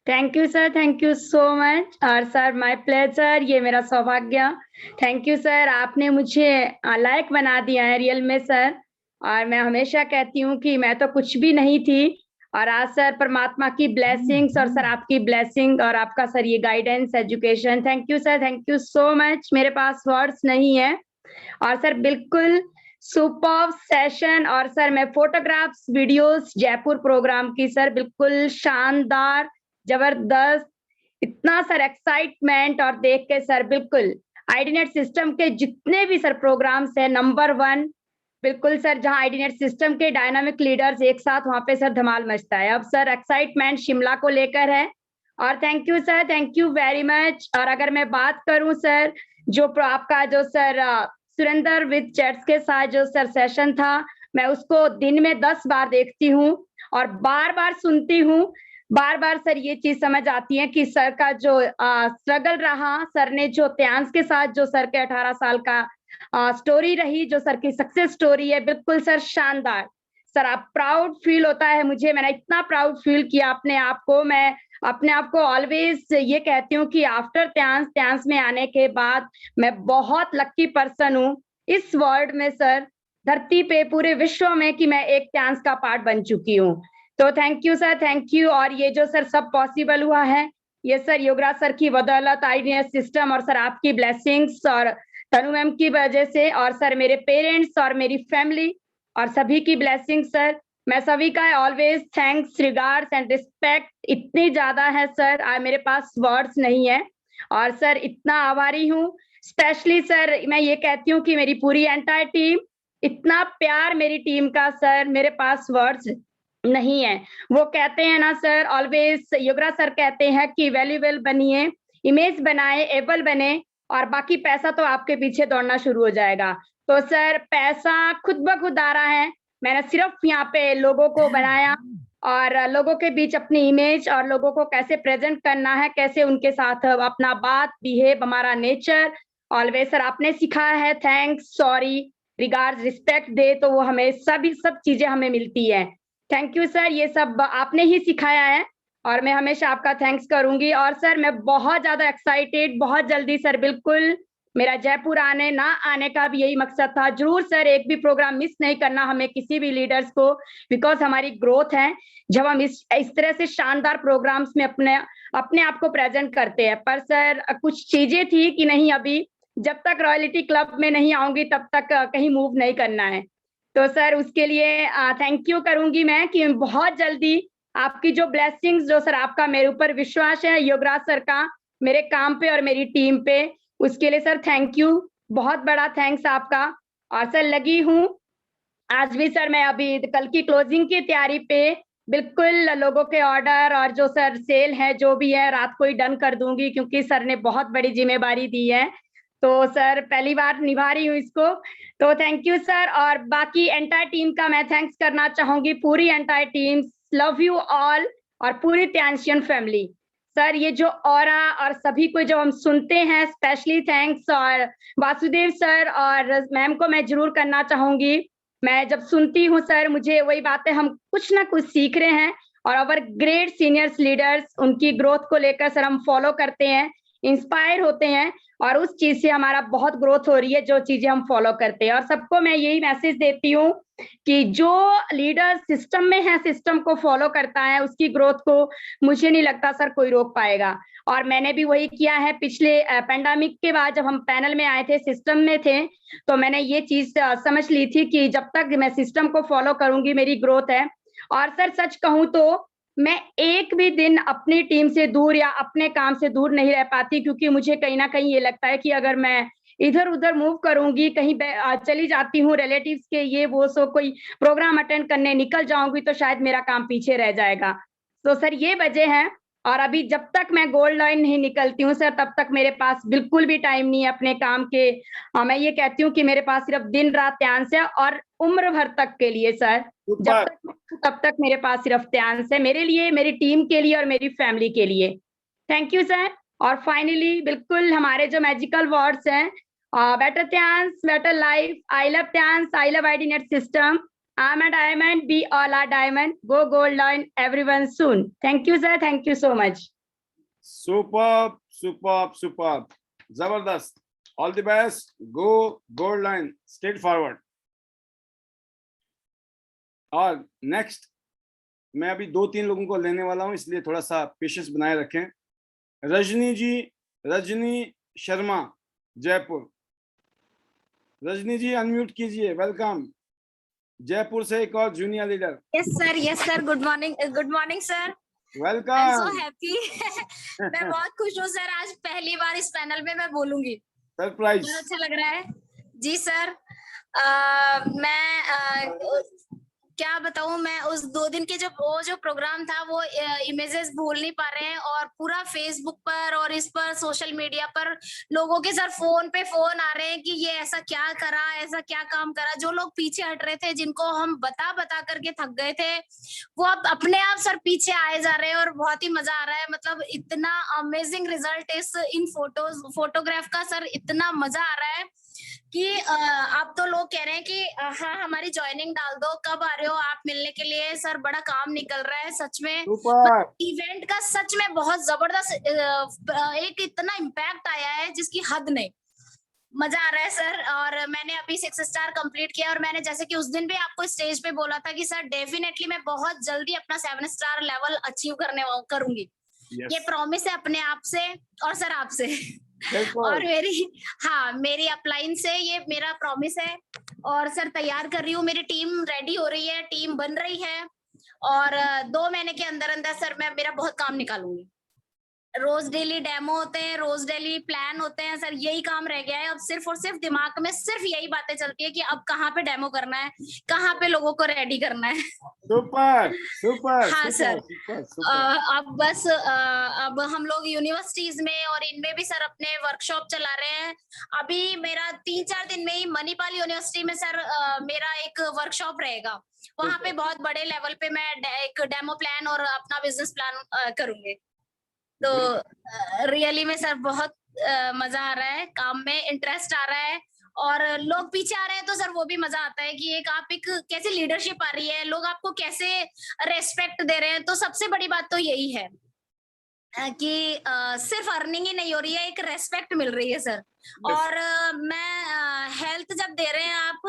Thank you sir, thank you so much. और सर माय प्लेजर, ये मेरा सौभाग्य। थैंक यू सर, आपने मुझे लायक बना दिया है रियल में सर। और मैं हमेशा कहती हूँ कि मैं तो कुछ भी नहीं थी, और आज सर परमात्मा की ब्लेसिंग्स और सर आपकी ब्लेसिंग और आपका सर ये guidance, education, thank you sir, thank you so much. मेरे पास वर्ड्स नहीं है। और सर बिल्कुल सुपर्ब सेशन। और सर मैं फोटोग्राफ्स, वीडियोस जयपुर प्रोग्राम की सर बिल्कुल शानदार, जबरदस्त, इतना सर एक्साइटमेंट, और देख के सर बिल्कुल आईडीनेट सिस्टम के जितने भी सर प्रोग्राम्स है नंबर 1, बिल्कुल सर, जहां आईडीनेट सिस्टम के डायनामिक लीडर्स एक साथ, वहां पे सर धमाल मचता है। अब सर एक्साइटमेंट शिमला को लेकर है। और thank you sir, thank you very much. और अगर मैं बात करूं सर, जो आपका जो सर सुरेंद्र विद चैट्स के साथ जो सर सेशन था, मैं उसको दिन में 10 बार देखती हूँ और बार बार सुनती हूँ। बार बार सर ये चीज समझ आती है कि सर का जो स्ट्रगल रहा, सर ने जो त्यांश के साथ जो सर के 18 साल का स्टोरी रही, जो सर की सक्सेस स्टोरी है, बिल्कुल सर शानदार। सर आप प्राउड फील होता है मुझे, मैंने इतना प्राउड फील किया अपने आप को। मैं अपने आप को ऑलवेज ये कहती हूँ कि आफ्टर त्यांश में आने के बाद मैं बहुत लकी पर्सन हूँ इस वर्ल्ड में सर, धरती पे, पूरे विश्व में, कि मैं एक त्यांश का पार्ट बन चुकी हूँ। तो thank you sir, thank you. और ये जो सर सब पॉसिबल हुआ है, ये सर योगराज सर की बदौलत, आईडीएस सिस्टम, और सर आपकी ब्लेसिंग्स, और तनु मैम की वजह से, और सर मेरे पेरेंट्स और मेरी फैमिली और सभी की ब्लेसिंग सर। मैं सभी का always thanks, regards and respect इतनी ज्यादा है सर, मेरे पास वर्ड्स नहीं है। और सर इतना आभारी हूँ, स्पेशली सर मैं ये कहती हूँ कि मेरी पूरी एंटायर टीम, इतना प्यार मेरी टीम का सर, मेरे पास वर्ड्स नहीं है। वो कहते हैं ना सर, ऑलवेज योगराज सर कहते हैं कि वैल्यूएबल बनिए, इमेज बनाए, एबल बने, और बाकी पैसा तो आपके पीछे दौड़ना शुरू हो जाएगा। तो सर पैसा खुद ब खुद आ रहा है, मैंने सिर्फ यहाँ पे लोगों को बनाया, और लोगों के बीच अपनी इमेज, और लोगों को कैसे प्रेजेंट करना है, कैसे उनके साथ अपना बात, बिहेव, हमारा नेचर ऑलवेज सर आपने सिखाया है। थैंक्स, सॉरी, रिगार्ड्स, रिस्पेक्ट दे, तो वो हमें सब चीजें हमें मिलती है। थैंक यू सर, ये सब आपने ही सिखाया है, और मैं हमेशा आपका थैंक्स करूंगी। और सर मैं बहुत ज्यादा एक्साइटेड, बहुत जल्दी सर, बिल्कुल मेरा जयपुर आने का भी यही मकसद था। जरूर सर, एक भी प्रोग्राम मिस नहीं करना हमें, किसी भी लीडर्स को, बिकॉज हमारी ग्रोथ है जब हम इस तरह से शानदार प्रोग्राम्स में अपने आप को प्रेजेंट करते हैं। पर सर कुछ चीजें थी कि नहीं, अभी जब तक रॉयल्टी क्लब में नहीं आऊंगी तब तक कहीं मूव नहीं करना है। तो सर उसके लिए थैंक यू करूंगी मैं, कि बहुत जल्दी आपकी जो ब्लेसिंग्स, जो सर आपका मेरे ऊपर विश्वास है योगराज सर का मेरे काम पे और मेरी टीम पे, उसके लिए सर थैंक यू, बहुत बड़ा थैंक्स आपका। और सर लगी हूँ आज भी सर, मैं अभी कल की क्लोजिंग की तैयारी पे, बिल्कुल लोगों के ऑर्डर और जो सर सेल है जो भी है रात को ही डन कर दूंगी, क्योंकि सर ने बहुत बड़ी जिम्मेदारी दी है। तो सर पहली बार निभा रही हूँ इसको, तो थैंक यू सर। और बाकी एंटायर टीम का मैं थैंक्स करना चाहूंगी, पूरी entire team, love you all, और पूरी त्यांशियन फैमिली। सर ये जो ऑरा और सभी को जो हम सुनते हैं, स्पेशली थैंक्स, और वासुदेव सर और मैम को मैं जरूर करना चाहूंगी। मैं जब सुनती हूँ सर, मुझे वही बातें, हम कुछ ना कुछ सीख रहे हैं, और अवर ग्रेट सीनियर्स लीडर्स, उनकी ग्रोथ को लेकर सर हम फॉलो करते हैं, इंस्पायर होते हैं, और उस चीज से हमारा बहुत ग्रोथ हो रही है, जो चीजें हम फॉलो करते हैं। और सबको मैं यही मैसेज देती हूँ कि जो लीडर सिस्टम में है, सिस्टम को फॉलो करता है, उसकी ग्रोथ को मुझे नहीं लगता सर कोई रोक पाएगा। और मैंने भी वही किया है। पिछले पेंडेमिक के बाद जब हम पैनल में आए थे, सिस्टम में थे, तो मैंने ये चीज समझ ली थी कि जब तक मैं सिस्टम को फॉलो करूंगी मेरी ग्रोथ है। और सर सच कहूं तो मैं एक भी दिन अपनी टीम से दूर या अपने काम से दूर नहीं रह पाती, क्योंकि मुझे कहीं ना कहीं ये लगता है कि अगर मैं इधर उधर मूव करूंगी, कहीं चली जाती हूँ रिलेटिव्स के ये वो, सो कोई प्रोग्राम अटेंड करने निकल जाऊंगी, तो शायद मेरा काम पीछे रह जाएगा। तो सर ये वजह है। और अभी जब तक मैं गोल्ड लाइन नहीं निकलती हूँ सर, तब तक मेरे पास बिल्कुल भी टाइम नहीं है अपने काम के। मैं ये कहती हूँ कि मेरे पास सिर्फ दिन रात त्यांश है, और उम्र भर तक के लिए सर, जब तक तब तक मेरे पास सिर्फ त्यांश है, मेरे लिए, मेरी टीम के लिए और मेरी फैमिली के लिए। Thank you sir. और फाइनली बिल्कुल हमारे जो मैजिकल वर्ड्स हैं, better Tiens, better life, I love Tiens, I love IDNet system, I'm a diamond. We all are diamond. Go gold line, everyone soon. Thank you, sir. Thank you so much. Superb, superb, superb. Zabardast. All the best. Go gold line. Straight forward. और next मैं अभी 2-3 लोगों को लेने वाला हूं, इसलिए थोड़ा सा पेशेंस बनाए रखें। रजनी जी, रजनी शर्मा, जयपुर। रजनी जी अनम्यूट कीजिए। वेलकम। जयपुर से एक और junior leader. Yes sir, good morning sir. I am welcome. So happy. मैं बहुत खुश हूँ सर, आज पहली बार इस पैनल में मैं बोलूंगी। सरप्राइज। बहुत अच्छा लग रहा है जी सर। मैं क्या बताऊं, मैं उस 2 दिन के जो प्रोग्राम था वो इमेजेस भूल नहीं पा रहे हैं, और पूरा फेसबुक पर और इस पर सोशल मीडिया पर लोगों के सर फोन पे फोन आ रहे हैं कि ये ऐसा क्या करा, ऐसा क्या काम करा। जो लोग पीछे हट रहे थे, जिनको हम बता करके थक गए थे, वो अब अपने आप सर पीछे आए जा रहे हैं, और बहुत ही मजा आ रहा है। मतलब इतना अमेजिंग रिजल्ट इन फोटोग्राफ का सर, इतना मजा आ रहा है कि अब तो लोग कह रहे हैं कि हाँ हमारी ज्वाइनिंग डाल दो, कब आ रहे हो आप मिलने के लिए। सर बड़ा काम निकल रहा है सच में। इवेंट का सच में बहुत जबरदस्त एक इतना इम्पैक्ट आया है जिसकी हद नहीं। मजा आ रहा है सर। और मैंने अभी 6 स्टार कंप्लीट किया, और मैंने जैसे कि उस दिन भी आपको स्टेज पे बोला था कि सर डेफिनेटली मैं बहुत जल्दी अपना 7 स्टार लेवल अचीव करूंगी। ये प्रॉमिस है अपने आप से और सर आपसे। और मेरी अपलाइन से ये मेरा प्रॉमिस है। और सर तैयार कर रही हूँ, मेरी टीम रेडी हो रही है, टीम बन रही है, और 2 महीने के अंदर सर मैं मेरा बहुत काम निकालूंगी। रोज डेली डेमो होते हैं, रोज डेली प्लान होते हैं सर, यही काम रह गया है अब। सिर्फ और सिर्फ दिमाग में सिर्फ यही बातें चलती है कि अब कहाँ पे डेमो करना है, कहाँ पे लोगों को रेडी करना है। सुपर। हाँ सर। अब बस अब हम लोग यूनिवर्सिटीज में और इनमें भी सर अपने वर्कशॉप चला रहे हैं। अभी मेरा 3-4 दिन में ही मणिपाल यूनिवर्सिटी में सर मेरा एक वर्कशॉप रहेगा। वहां पे बहुत बड़े लेवल पे मैं एक डेमो प्लान और अपना बिजनेस प्लान करूंगी। तो रियली में सर बहुत मजा आ रहा है, काम में इंटरेस्ट आ रहा है, और लोग पीछे आ रहे हैं तो सर वो भी मजा आता है कि एक कैसी लीडरशिप आ रही है, लोग आपको कैसे रेस्पेक्ट दे रहे हैं। तो सबसे बड़ी बात तो यही है कि सिर्फ अर्निंग ही नहीं हो रही है, एक रेस्पेक्ट मिल रही है सर। और मैं हेल्थ जब दे रहे हैं आप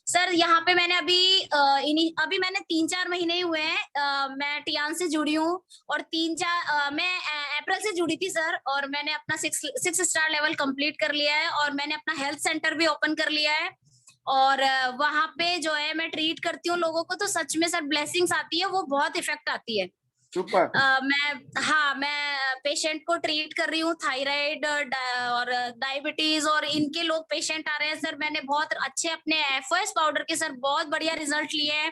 सर, यहाँ पे मैंने अभी मैंने 3-4 महीने ही हुए हैं मैं टियान से जुड़ी हूँ, और 3-4 मैं अप्रैल से जुड़ी थी सर, और मैंने अपना 6 स्टार लेवल कंप्लीट कर लिया है, और मैंने अपना हेल्थ सेंटर भी ओपन कर लिया है। और वहां पे जो है मैं ट्रीट करती हूँ लोगों को, तो सच में सर ब्लेसिंग्स आती है, वो बहुत इफेक्ट आती है। मैं पेशेंट को ट्रीट कर रही हूँ, थायराइड और डायबिटीज, और इनके लोग पेशेंट आ रहे हैं सर। मैंने बहुत अच्छे अपने एफओएस पाउडर के सर बहुत बढ़िया रिजल्ट लिए हैं।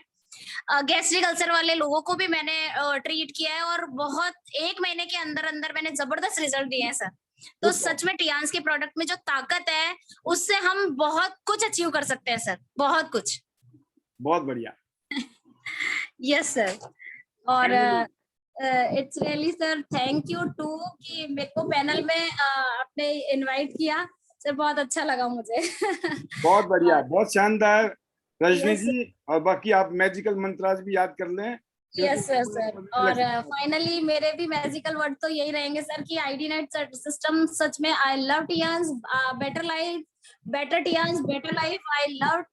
गैस्ट्रिक अल्सर वाले लोगों को भी मैंने ट्रीट किया है, और बहुत 1 महीने के अंदर मैंने जबरदस्त रिजल्ट दिए हैं सर। तो सच में टियान्स के प्रोडक्ट में जो ताकत है, उससे हम बहुत कुछ अचीव कर सकते हैं सर, बहुत कुछ। बहुत बढ़िया। Yes sir. और it's really sir thank you too कि मेरे को पैनल में आपने इनवाइट किया सर, बहुत अच्छा लगा मुझे। बहुत बढ़िया, बहुत शानदार रजनी जी। और बाकी आप मैजिकल मंत्राज भी याद कर लें। Yes sir. और फाइनली मेरे भी मैजिकल वर्ड तो यही रहेंगे सर कि आईडी नेट सिस्टम सच में I love Tiens, better life, better Tiens, better life. I love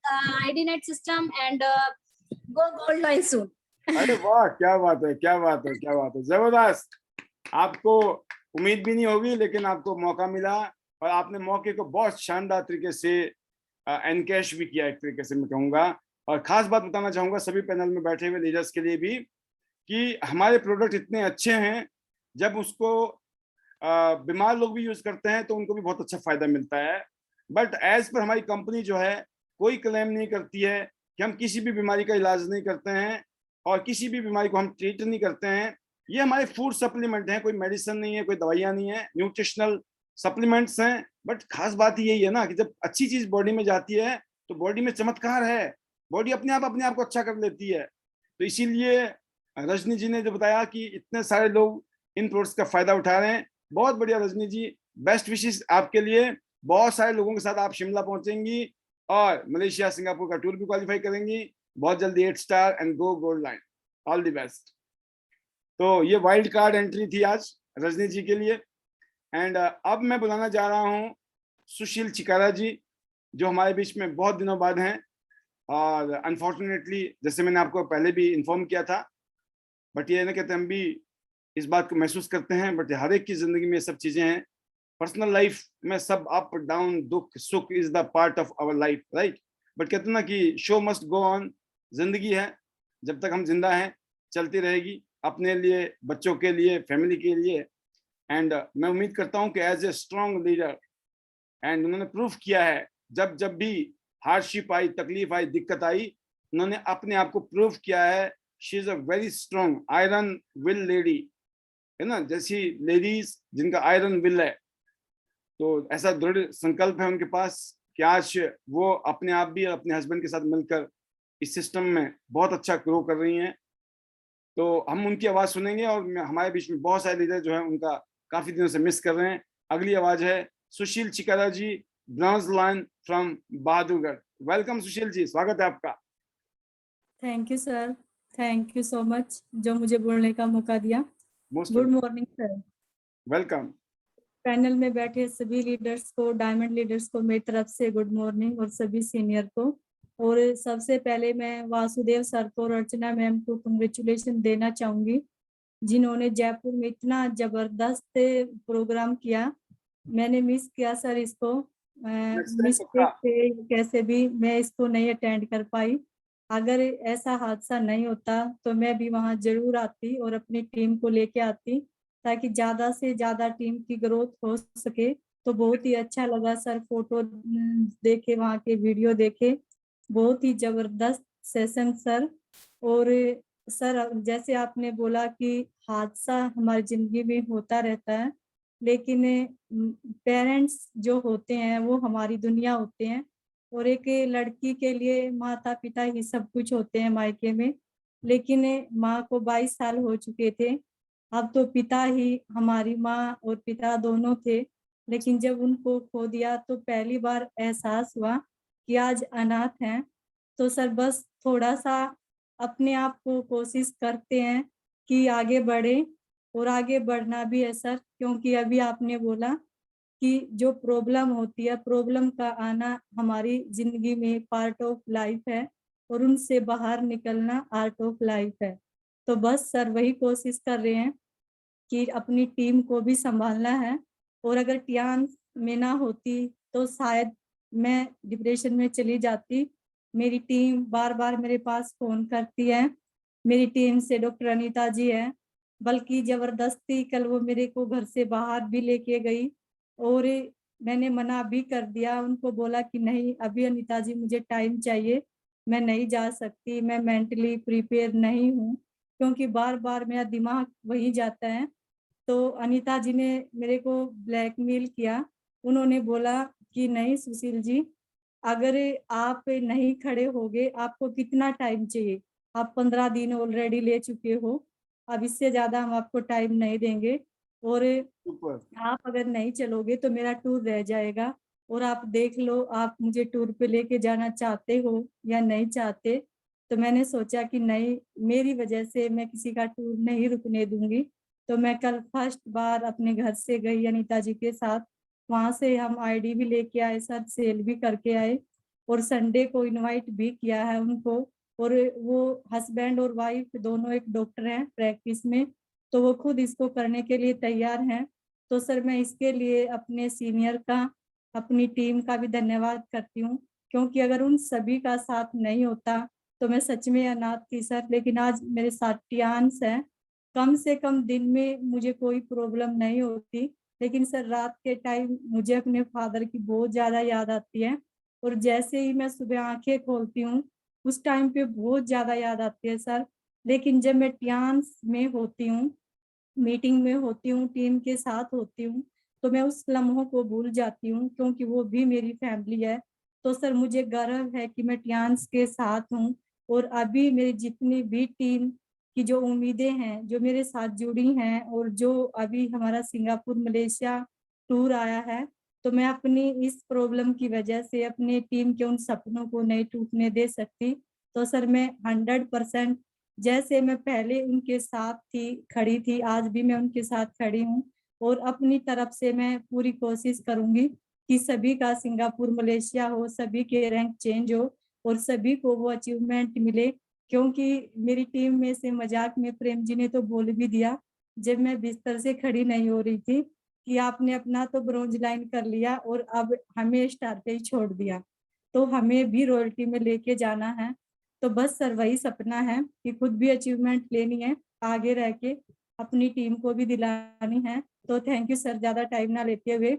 ID net system and go gold line soon. अरे वाह, क्या बात है, क्या बात है, क्या बात है, जबरदस्त। आपको उम्मीद भी नहीं होगी, लेकिन आपको मौका मिला, और आपने मौके को बहुत शानदार तरीके से एनकैश भी किया, एक तरीके से मैं कहूँगा। और खास बात बताना चाहूँगा सभी पैनल में बैठे हुए लीडर्स के लिए भी, कि हमारे प्रोडक्ट इतने अच्छे हैं, जब उसको बीमार लोग भी यूज करते हैं तो उनको भी बहुत अच्छा फायदा मिलता है। बट एज पर हमारी कंपनी जो है, कोई क्लेम नहीं करती है कि हम किसी भी बीमारी का इलाज नहीं करते हैं, और किसी भी बीमारी को हम ट्रीट नहीं करते हैं। ये हमारे फूड सप्लीमेंट हैं, कोई मेडिसिन नहीं है, कोई दवाइयाँ नहीं है, न्यूट्रिशनल सप्लीमेंट्स हैं। बट खास बात यही है ना कि जब अच्छी चीज बॉडी में जाती है तो बॉडी में चमत्कार है, बॉडी अपने आप को अच्छा कर लेती है। तो इसीलिए रजनी जी ने जो बताया कि इतने सारे लोग इन प्रोडक्ट्स का फायदा उठा रहे हैं, बहुत बढ़िया रजनी जी। बेस्ट विशेस आपके लिए। बहुत सारे लोगों के साथ आप शिमला पहुंचेंगी और मलेशिया, सिंगापुर का टूर भी क्वालिफाई करेंगी। बहुत जल्दी 8 star and go gold line, all the best. तो ये वाइल्ड कार्ड एंट्री थी आज रजनी जी के लिए। एंड अब मैं बुलाना जा रहा हूँ सुशील चिकारा जी, जो हमारे बीच में बहुत दिनों बाद हैं। और अनफॉर्चुनेटली जैसे मैंने आपको पहले भी इन्फॉर्म किया था, बट ये ना कहते हम भी इस बात को महसूस करते हैं, बट हर एक की जिंदगी में ये सब चीजें हैं। पर्सनल लाइफ में सब अप डाउन दुख सुख is the part of our life, right. But कहते हैं ना कि शो मस्ट गो ऑन, जिंदगी है जब तक हम जिंदा हैं चलती रहेगी, अपने लिए, बच्चों के लिए, फैमिली के लिए। एंड मैं उम्मीद करता हूं कि as a strong leader, and उन्होंने प्रूफ किया है, जब जब भी हार्डशिप आई, तकलीफ आई, दिक्कत आई, उन्होंने अपने आप को प्रूफ किया है। She is a very strong iron will lady, है ना, जैसी लेडीज जिनका आयरन विल है। तो ऐसा दृढ़ संकल्प है उनके पास कि आज वो अपने आप भी अपने हस्बैंड के साथ मिलकर इस सिस्टम में बहुत अच्छा ग्रो कर रही हैं। तो हम उनकी आवाज सुनेंगे, और हमारे बीच में बहुत सारे लीडर जो है उनका काफी दिनों से मिस कर रहे हैं। अगली आवाज है Sushil Chikara ji, bronze line from Bahadurgarh. Welcome Sushil ji, स्वागत है आपका। Thank you sir, thank you so much जो मुझे बोलने का मौका दिया। Good morning sir. Welcome. Panel में बैठे सभी लीडर्स को, डायमंड लीडर्स को मेरी तरफ से गुड मॉर्निंग, और सभी सीनियर को। और सबसे पहले मैं वासुदेव सर को और अर्चना मैम को कंग्रेचुलेशन देना चाहूंगी, जिन्होंने जयपुर में इतना जबरदस्त प्रोग्राम किया। मैंने मिस किया सर इसको, मिस्टेक से कैसे भी मैं इसको नहीं अटेंड कर पाई। अगर ऐसा हादसा नहीं होता तो मैं भी वहां जरूर आती और अपनी टीम को लेके आती, ताकि ज्यादा से ज्यादा टीम की ग्रोथ हो सके। तो बहुत ही अच्छा लगा सर, फोटो देखे, वहाँ के वीडियो देखे, बहुत ही जबरदस्त सेशन सर। और सर जैसे आपने बोला कि हादसा हमारी जिंदगी में होता रहता है, लेकिन पेरेंट्स जो होते हैं वो हमारी दुनिया होते हैं, और एक लड़की के लिए माता पिता ही सब कुछ होते हैं मायके में। लेकिन माँ को 22 साल हो चुके थे, अब तो पिता ही, हमारी माँ और पिता दोनों थे। लेकिन जब उनको खो दिया तो पहली बार एहसास हुआ कि आज अनाथ हैं। तो सर बस थोड़ा सा अपने आप को कोशिश करते हैं कि आगे बढ़े, और आगे बढ़ना भी है सर, क्योंकि अभी आपने बोला कि जो प्रॉब्लम होती है, प्रॉब्लम का आना हमारी जिंदगी में पार्ट ऑफ लाइफ है, और उनसे बाहर निकलना आर्ट ऑफ लाइफ है। तो बस सर वही कोशिश कर रहे हैं कि अपनी टीम को भी संभालना है। और अगर टियान में ना होती तो शायद मैं डिप्रेशन में चली जाती। मेरी टीम बार बार मेरे पास फोन करती है, मेरी टीम से डॉक्टर अनीता जी है, बल्कि जबरदस्ती कल वो मेरे को घर से बाहर भी लेके गई, और मैंने मना भी कर दिया, उनको बोला कि नहीं अभी अनीता जी मुझे टाइम चाहिए, मैं नहीं जा सकती, मैं मेंटली प्रिपेयर नहीं हूँ, क्योंकि बार बार मेरा दिमाग वही जाता है। तो अनीता जी ने मेरे को ब्लैकमेल किया, उन्होंने बोला कि नहीं सुशील जी, अगर आप नहीं खड़े होगे, आपको कितना टाइम चाहिए, आप 15 दिन ऑलरेडी ले चुके हो, अब इससे ज्यादा हम आपको टाइम नहीं देंगे, और आप अगर नहीं चलोगे तो मेरा टूर रह जाएगा, और आप देख लो आप मुझे टूर पे लेके जाना चाहते हो या नहीं चाहते। तो मैंने सोचा कि नहीं, मेरी वजह से मैं किसी का टूर नहीं रुकने दूंगी। तो मैं कल फर्स्ट बार अपने घर से गई अनीता जी के साथ, वहां से हम आईडी भी लेके आए सर, सेल भी करके आए, और संडे को इनवाइट भी किया है उनको। और वो हस्बैंड और वाइफ दोनों एक डॉक्टर हैं प्रैक्टिस में, तो वो खुद इसको करने के लिए तैयार हैं। तो सर मैं इसके लिए अपने सीनियर का, अपनी टीम का भी धन्यवाद करती हूँ, क्योंकि अगर उन सभी का साथ नहीं होता तो मैं सच में अनाथ थी सर। लेकिन आज मेरे साथ टियान्स हैं, कम से कम दिन में मुझे कोई प्रॉब्लम नहीं होती, लेकिन सर रात के टाइम मुझे अपने फादर की बहुत ज्यादा याद आती है, और जैसे ही मैं सुबह आंखें खोलती हूँ उस टाइम पे बहुत ज्यादा याद आती है सर। लेकिन जब मैं टियान्स में होती हूँ, मीटिंग में होती हूँ, टीम के साथ होती हूँ, तो मैं उस लम्हों को भूल जाती हूँ, क्योंकि वो भी मेरी फैमिली है। तो सर मुझे गर्व है कि मैं टियान्स के साथ हूँ, और अभी मेरी जितनी भी टीम की जो उम्मीदें हैं, जो मेरे साथ जुड़ी हैं, और जो अभी हमारा सिंगापुर मलेशिया टूर आया है, तो मैं अपनी इस प्रॉब्लम की वजह से अपने टीम के उन सपनों को नहीं टूटने दे सकती। तो सर मैं 100% जैसे मैं पहले उनके साथ खड़ी थी, आज भी मैं उनके साथ खड़ी हूँ और अपनी तरफ से मैं पूरी कोशिश करूंगी कि सभी का सिंगापुर मलेशिया हो, सभी के रैंक चेंज हो और सभी को वो अचीवमेंट मिले। क्योंकि मेरी टीम में से मजाक में प्रेम जी ने तो बोल भी दिया जब मैं बिस्तर से खड़ी नहीं हो रही थी कि आपने अपना तो ब्रॉन्ज लाइन कर लिया और अब हमें स्टार पे ही छोड़ दिया, तो हमें भी रॉयल्टी में लेके जाना है। तो बस सर वही सपना है कि खुद भी अचीवमेंट लेनी है, आगे रह के अपनी टीम को भी दिलानी है। तो थैंक यू सर, ज्यादा टाइम ना लेते हुए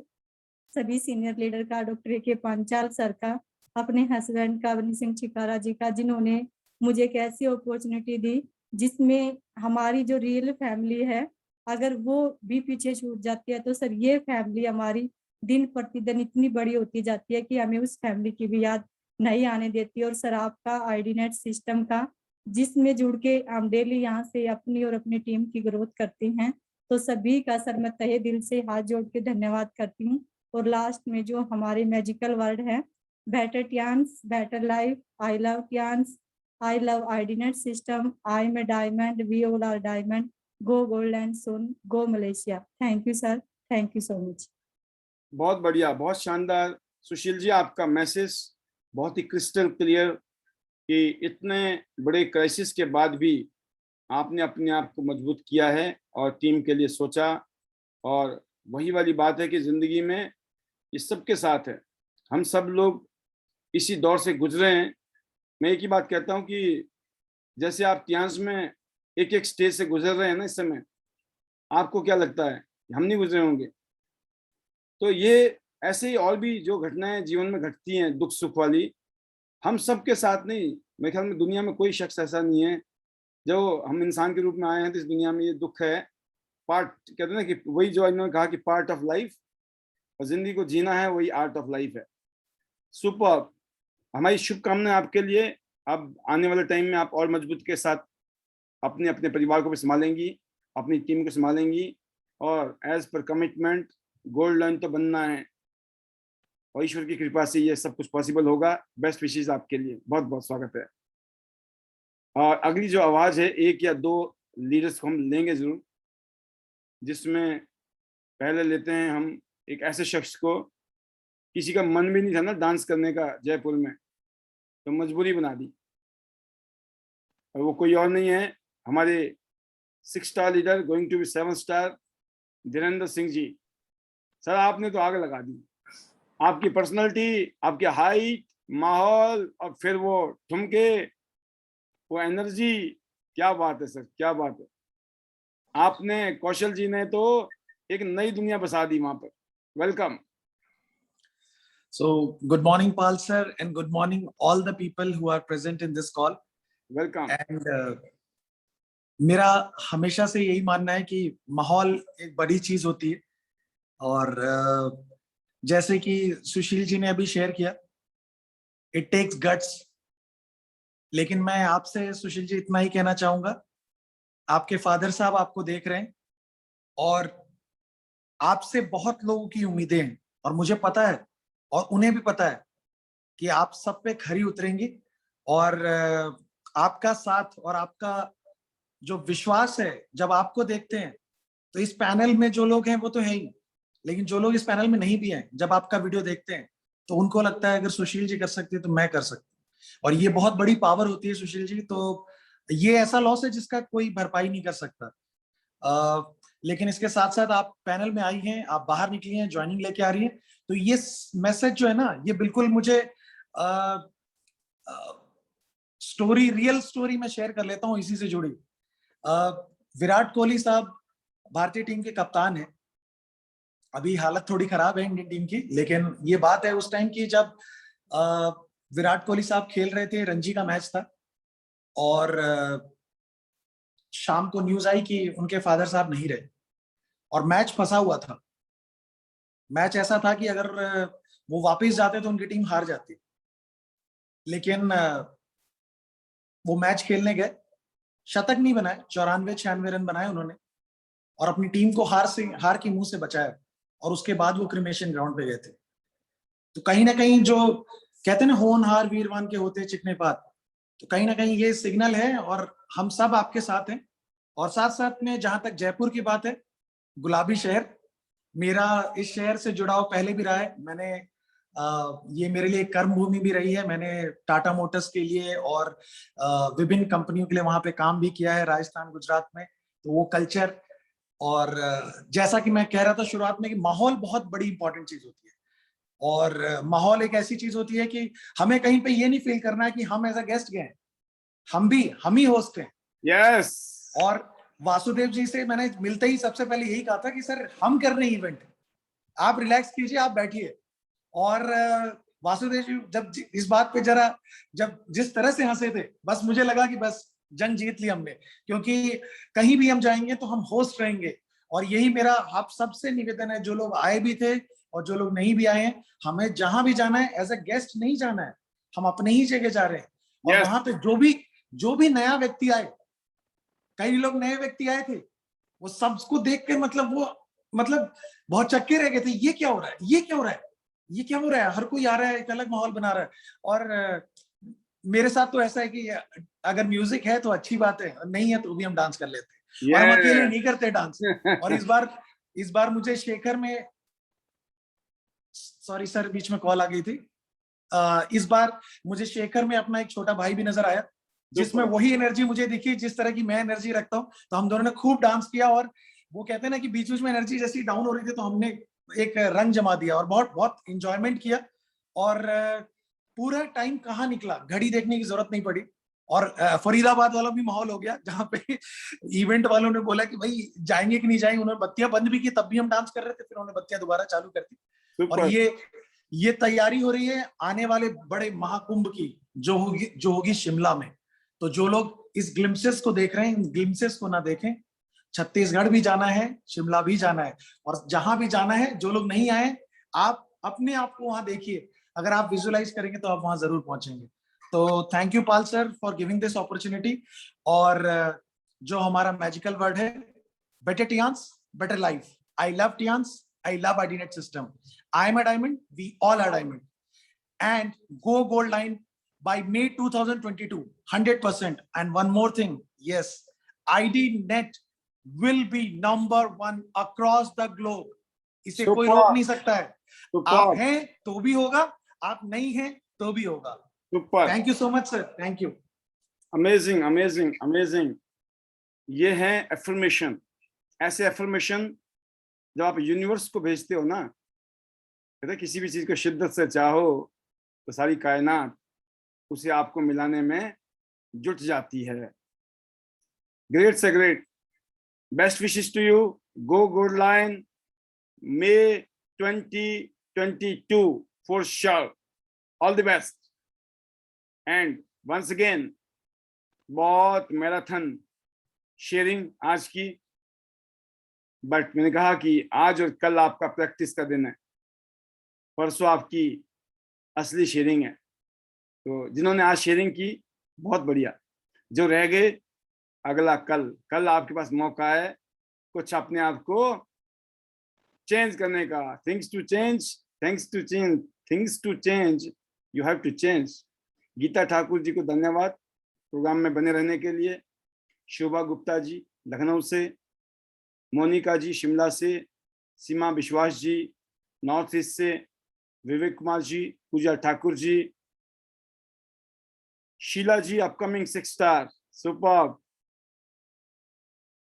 सभी सीनियर लीडर का, डॉक्टर के पांचाल सर का, अपने हस्बैंड का अवनी सिंह चिकारा जी का, जिन्होंने मुझे एक ऐसी अपॉर्चुनिटी दी जिसमें हमारी जो रियल फैमिली है अगर वो भी पीछे छूट जाती है तो सर ये फैमिली हमारी दिन प्रतिदिन इतनी बड़ी होती जाती है कि हमें उस फैमिली की भी याद नहीं आने देती। और सर आपका आईडीनेट सिस्टम का, जिसमें जुड़ के हम डेली यहाँ से अपनी और अपनी टीम की ग्रोथ करते हैं, तो सभी का सर मैं तहे दिल से हाथ जोड़ के धन्यवाद करती हूँ। और लास्ट में जो हमारे मैजिकल वर्ड है, better Tiens, better life, I love Tiens, I love IDNet system, I am a diamond, we all are diamond, go gold and son, go Malaysia. Thank you sir, thank you so much. बहुत बढ़िया, बहुत शानदार सुशील जी, आपका message बहुत ही crystal clear कि इतने बड़े crisis के बाद भी आपने अपने आप को मजबूत किया है और टीम के लिए सोचा। और वही वाली बात है कि जिंदगी में इस सब के साथ है, हम सब लोग इसी दौर से गुजरे हैं। मैं एक ही बात कहता हूँ कि जैसे आप टियान्स में एक एक स्टेज से गुजर रहे हैं ना इस समय, आपको क्या लगता है हम नहीं गुजरे होंगे? तो ये ऐसे ही और भी जो घटनाएं जीवन में घटती हैं दुख सुख वाली, हम सब के साथ नहीं, मेरे ख्याल में दुनिया में कोई शख्स ऐसा नहीं है, जो हम इंसान के रूप में आए हैं तो इस दुनिया में ये दुख है, पार्ट कहते हैं ना कि वही जो इन्होंने कहा कि पार्ट ऑफ लाइफ, और जिंदगी को जीना है वही आर्ट ऑफ लाइफ है। सुपर, हमारी शुभकामनाएं आपके लिए। अब आने वाले टाइम में आप और मजबूती के साथ अपने अपने परिवार को भी संभालेंगी, अपनी टीम को संभालेंगी, और as per commitment gold line तो बनना है, और ईश्वर की कृपा से ये सब कुछ पॉसिबल होगा। बेस्ट विशेष आपके लिए, बहुत बहुत स्वागत है। और अगली जो आवाज है, एक या दो लीडर्स को हम लेंगे जरूर, जिसमें पहले लेते हैं हम एक ऐसे शख्स को, किसी का मन भी नहीं था ना डांस करने का जयपुर में, तो मजबूरी बना दी, और वो कोई और नहीं है, हमारे 6 star leader going to be 7 star, Dhirendra Singh ji. Sir आपने तो आग लगा दी, आपकी पर्सनालिटी, आपकी हाइट, माहौल, और फिर वो ठुमके, वो एनर्जी, क्या बात है सर, क्या बात है। आपने, कौशल जी ने तो एक नई दुनिया बसा दी वहां पर। Welcome. So good morning, Pal sir, and good morning all the people who are present in this call. Welcome. And मेरा हमेशा से यही मानना है कि माहौल एक बड़ी चीज होती है, और जैसे कि सुशील जी ने अभी शेयर किया, इट टेक्स गट्स। लेकिन मैं आपसे सुशील जी इतना ही कहना चाहूंगा, आपके फादर साहब आपको देख रहे हैं और आपसे बहुत लोगों की उम्मीदें हैं, और मुझे पता है और उन्हें भी पता है कि आप सब पे खरी उतरेंगे, और आपका साथ और आपका जो विश्वास है, जब आपको देखते हैं तो इस पैनल में जो लोग हैं वो तो है ही, लेकिन जो लोग इस पैनल में नहीं भी हैं, जब आपका वीडियो देखते हैं तो उनको लगता है अगर सुशील जी कर सकते हैं तो मैं कर सकता हूँ। और ये बहुत बड़ी पावर होती है सुशील जी, तो ये ऐसा लॉस है जिसका कोई भरपाई नहीं कर सकता। लेकिन इसके साथ साथ आप पैनल में आई हैं, आप बाहर निकली हैं, ज्वाइनिंग लेके आ रही हैं, तो ये मैसेज जो है ना, ये बिल्कुल मुझे स्टोरी, रियल स्टोरी मैं शेयर कर लेता हूँ इसी से जुड़ी। विराट कोहली साहब भारतीय टीम के कप्तान हैं, अभी हालत थोड़ी खराब है इंडियन टीम की, लेकिन ये बात है उस टाइम की जब विराट कोहली साहब खेल रहे थे, रणजी का मैच था, और शाम को न्यूज आई कि उनके फादर साहब नहीं रहे, और मैच फंसा हुआ था। मैच ऐसा था कि अगर वो वापस जाते तो उनकी टीम हार जाती, लेकिन वो मैच खेलने गए, शतक नहीं बनाए, 94-96 रन बनाए उन्होंने, और अपनी टीम को हार की मुंह से बचाया, और उसके बाद वो क्रिमेशन ग्राउंड पे गए थे। तो कहीं ना कहीं जो कहते हैं ना, होनहार वीरवान के होते चिकने पात, तो कहीं ना कहीं ये सिग्नल है और हम सब आपके साथ हैं। और साथ साथ में जहां तक जयपुर की बात है, गुलाबी शहर, मेरा इस शहर से जुड़ाव पहले भी रहा है। मैंने ये मेरे लिए कर्म भूमि भी रही है। मैंने टाटा मोटर्स के लिए और विभिन्न कंपनियों के लिए वहां पे काम भी किया है, राजस्थान, गुजरात में। तो वो कल्चर और जैसा कि मैं कह रहा था शुरुआत में कि माहौल बहुत बड़ी इंपॉर्टेंट चीज होती है। और माहौल एक ऐसी चीज होती है कि हमें कहीं पे ये नहीं फील करना है कि हम एज अ गेस्ट गए, हम ही होस्ट हैं। यस। और वासुदेव जी से मैंने मिलते ही सबसे पहले यही कहा था कि सर हम कर रहे हैं इवेंट, आप रिलैक्स कीजिए, आप बैठिए। और वासुदेव जी जब इस बात पे जरा जब जिस तरह से हंसे थे, बस मुझे लगा कि बस जंग जीत ली हमने, क्योंकि कहीं भी हम जाएंगे तो हम होस्ट रहेंगे। और यही मेरा आप सबसे निवेदन है, जो लोग आए भी थे और जो लोग नहीं भी आए हैं, हमें जहां भी जाना है एज अ गेस्ट नहीं जाना है, हम अपने ही जगह जा रहे हैं। और Yes. वहां पे जो भी नया व्यक्ति आए, कई लोग नए व्यक्ति आए थे, वो सबको देख के मतलब बहुत चक्के रह गए थे, ये क्या हो रहा है, ये क्या हो रहा है, ये क्या हो रहा है। हर कोई आ रहा है, एक अलग माहौल बना रहा है। और मेरे साथ तो ऐसा है कि अगर म्यूजिक है तो अच्छी बात है, नहीं है तो भी हम डांस कर लेते हैं। और हम अकेले नहीं करते डांस। और इस बार मुझे शेखर में, सॉरी सर बीच में कॉल आ गई थी, इस बार मुझे शेखर में अपना एक छोटा भाई भी नजर आया, जिसमें वही एनर्जी मुझे दिखी जिस तरह की मैं एनर्जी रखता हूँ। तो हम दोनों ने खूब डांस किया। और वो कहते हैं ना कि बीच बीच में एनर्जी जैसी डाउन हो रही थी तो हमने एक रंग जमा दिया और बहुत बहुत इंजॉयमेंट किया। और पूरा टाइम कहाँ निकला घड़ी देखने की जरूरत नहीं पड़ी। और फरीदाबाद वाला भी माहौल हो गया, जहाँ पे इवेंट वालों ने बोला कि भाई जाएंगे कि नहीं जाएंगे, उन्होंने बत्तियां बंद भी की, तब भी हम डांस कर रहे थे, फिर उन्होंने बत्तियां दोबारा चालू कर दी। और ये तैयारी हो रही है आने वाले बड़े महाकुंभ की, जो होगी शिमला में। तो जो लोग इस ग्लिम्सेस को देख रहे हैं, इन ग्लिम्सेस को ना देखें। छत्तीसगढ़ भी जाना है, शिमला भी जाना है, और जहां भी जाना है, जो लोग नहीं आए, आप अपने आप को वहां देखिए। अगर आप विजुअलाइज करेंगे तो आप वहां जरूर पहुंचेंगे। तो thank you Pal sir for giving this opportunity. और जो हमारा मैजिकल वर्ड है, better Tiens, better life. I love Tiens, I love IDNet system. I am a diamond. We all are diamond. And go gold line by May 2022, 100%. And one more thing, yes, IDNet will be #1 across the globe. इसे कोई रोक नहीं सकता है। आप हैं तो भी होगा, आप नहीं हैं तो भी होगा। Thank you so much, sir. Thank you. Amazing, amazing, amazing. ये है affirmation. ऐसे affirmation जब आप यूनिवर्स को भेजते हो ना, कहते किसी भी चीज को शिद्दत से चाहो तो सारी कायनात उसे आपको मिलाने में जुट जाती है। ग्रेट से great, best wishes to you, go good line, May 2022 for sure, all the best. And once again, बहुत मैराथन शेयरिंग आज की, बट मैंने कहा कि आज और कल आपका प्रैक्टिस का दिन है, परसों आपकी असली शेयरिंग है। तो जिन्होंने आज शेयरिंग की बहुत बढ़िया, जो रह गए अगला कल आपके पास मौका है कुछ अपने आप को चेंज करने का। Things to change, you have to change. Geeta Thakur ji को धन्यवाद प्रोग्राम में बने रहने के लिए। शोभा गुप्ता जी लखनऊ से, मोनिका जी शिमला से, सीमा विश्वास जी नॉर्थ ईस्ट से, विवेक कुमार जी, पूजा ठाकुर जी, शीला जी अपकमिंग 6 स्टार सुपर,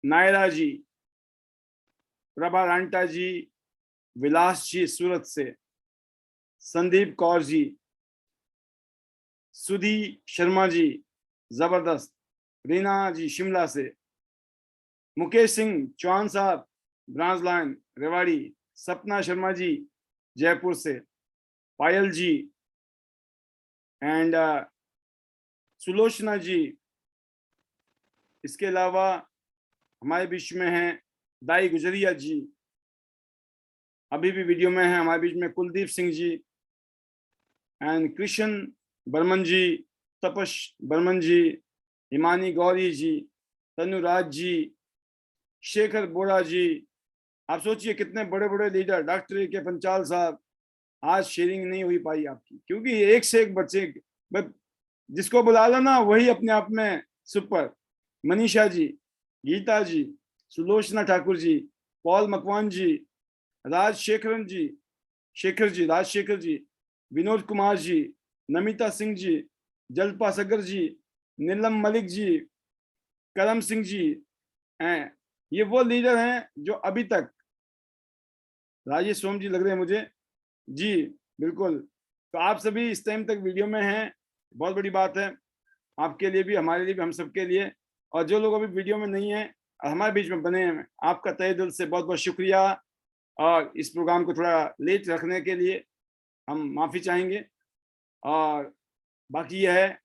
नायरा जी, प्रभा रांटा जी, विलास जी सूरत से, संदीप कौर जी, सुधी शर्मा जी जबरदस्त, रीना जी शिमला से, मुकेश सिंह चौहान साहब ब्रांच लाइन रेवाड़ी, सपना शर्मा जी जयपुर से, पायल जी एंड सुलोचना जी। इसके अलावा हमारे बीच में हैं दाई गुजरिया जी, अभी भी वीडियो में है हमारे बीच में, कुलदीप सिंह जी एंड कृष्ण बर्मन जी, तपस बर्मन जी, हिमानी गौरी जी, तनुराज जी, शेखर बोरा जी। आप सोचिए कितने बड़े बड़े लीडर, डॉक्टर के पंचाल साहब। आज शेयरिंग नहीं हुई पाई आपकी क्योंकि एक से एक बच्चे जिसको बुला लो ना वही अपने आप में सुपर। मनीषा जी, गीता जी, सुलोचना ठाकुर जी, पॉल मकवान जी, राजशेखर जी, विनोद कुमार जी, नमिता सिंह जी, जल्पा सगर जी, नीलम मलिक जी, करम सिंह जी हैं। ये वो लीडर हैं जो अभी तक, राजेश सोम जी लग रहे हैं मुझे जी, बिल्कुल। तो आप सभी इस टाइम तक वीडियो में हैं, बहुत बड़ी बात है आपके लिए भी, हमारे लिए भी, हम सबके लिए। और जो लोग अभी वीडियो में नहीं है और हमारे बीच में बने हैं, आपका तहे दिल से बहुत बहुत शुक्रिया। और इस प्रोग्राम को थोड़ा लेट रखने के लिए हम माफ़ी चाहेंगे। और बाकी यह है,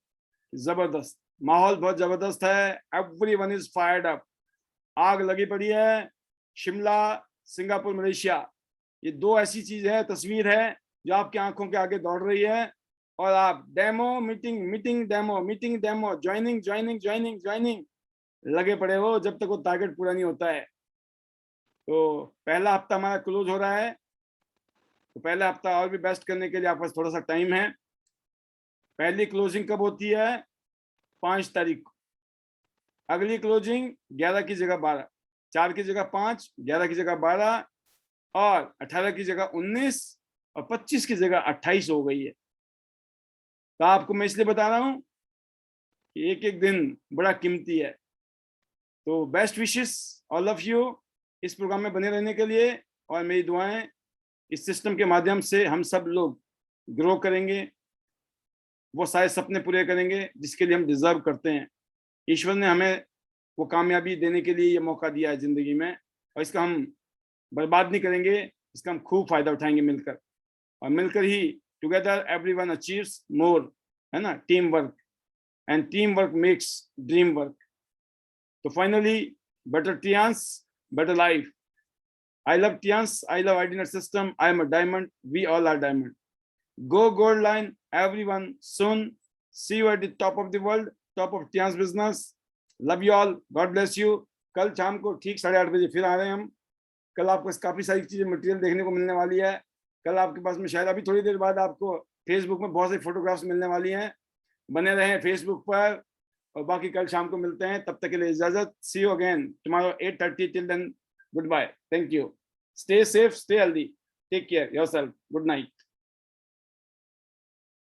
ज़बरदस्त माहौल, बहुत ज़बरदस्त है। एवरीवन इज फायर्ड अप, आग लगी पड़ी है। शिमला, सिंगापुर, मलेशिया, ये दो ऐसी चीज़ है, तस्वीर है जो आपकी आंखों के आगे दौड़ रही है। और आप demo meeting, meeting demo, meeting demo, joining joining joining joining लगे पड़े हो जब तक वो टारगेट पूरा नहीं होता है। तो पहला हफ्ता हमारा क्लोज हो रहा है, तो पहला हफ्ता और भी बेस्ट करने के लिए आपके पास थोड़ा सा टाइम है। पहली क्लोजिंग कब होती है? 5 तारीख को। अगली क्लोजिंग 11 की जगह 12, 4 की जगह 5, 11 की जगह 12 और 18 की जगह 19 और 25 की जगह 28 हो गई है। तो आपको मैं इसलिए बता रहा हूं कि एक एक दिन बड़ा कीमती है। तो best wishes, all of you, इस प्रोग्राम में बने रहने के लिए। और मेरी दुआएं, इस सिस्टम के माध्यम से हम सब लोग ग्रो करेंगे, वो सारे सपने पूरे करेंगे जिसके लिए हम डिजर्व करते हैं। ईश्वर ने हमें वो कामयाबी देने के लिए ये मौका दिया है जिंदगी में, और इसका हम बर्बाद नहीं करेंगे, इसका हम खूब फायदा उठाएंगे मिलकर। और मिलकर ही टुगेदर एवरीवन अचीव्स मोर, है ना, team work, and team work makes dream work. तो finally, better Tians, better life. I love Tians, I love IDNet system, I am a diamond, we all are diamond. Go gold line, everyone, soon. See you at the top of the world, top of Tians business. Love you all, God bless you. कल शाम को ठीक 8:30 बजे फिर आ रहे हैं हम। कल आपको काफ़ी सारी चीज़ें, मटेरियल देखने को मिलने वाली है। कल आपके पास में शायद अभी थोड़ी देर बाद आपको फेसबुक में बहुत सारी फोटोग्राफ्स मिलने वाली हैं। बने रहें फेसबुक पर। और बाकी कल शाम को मिलते हैं, तब तक के लिए इजाजत। See you again tomorrow 8:30, till then good bye, thank you, stay safe, stay healthy, take care yourself, good night.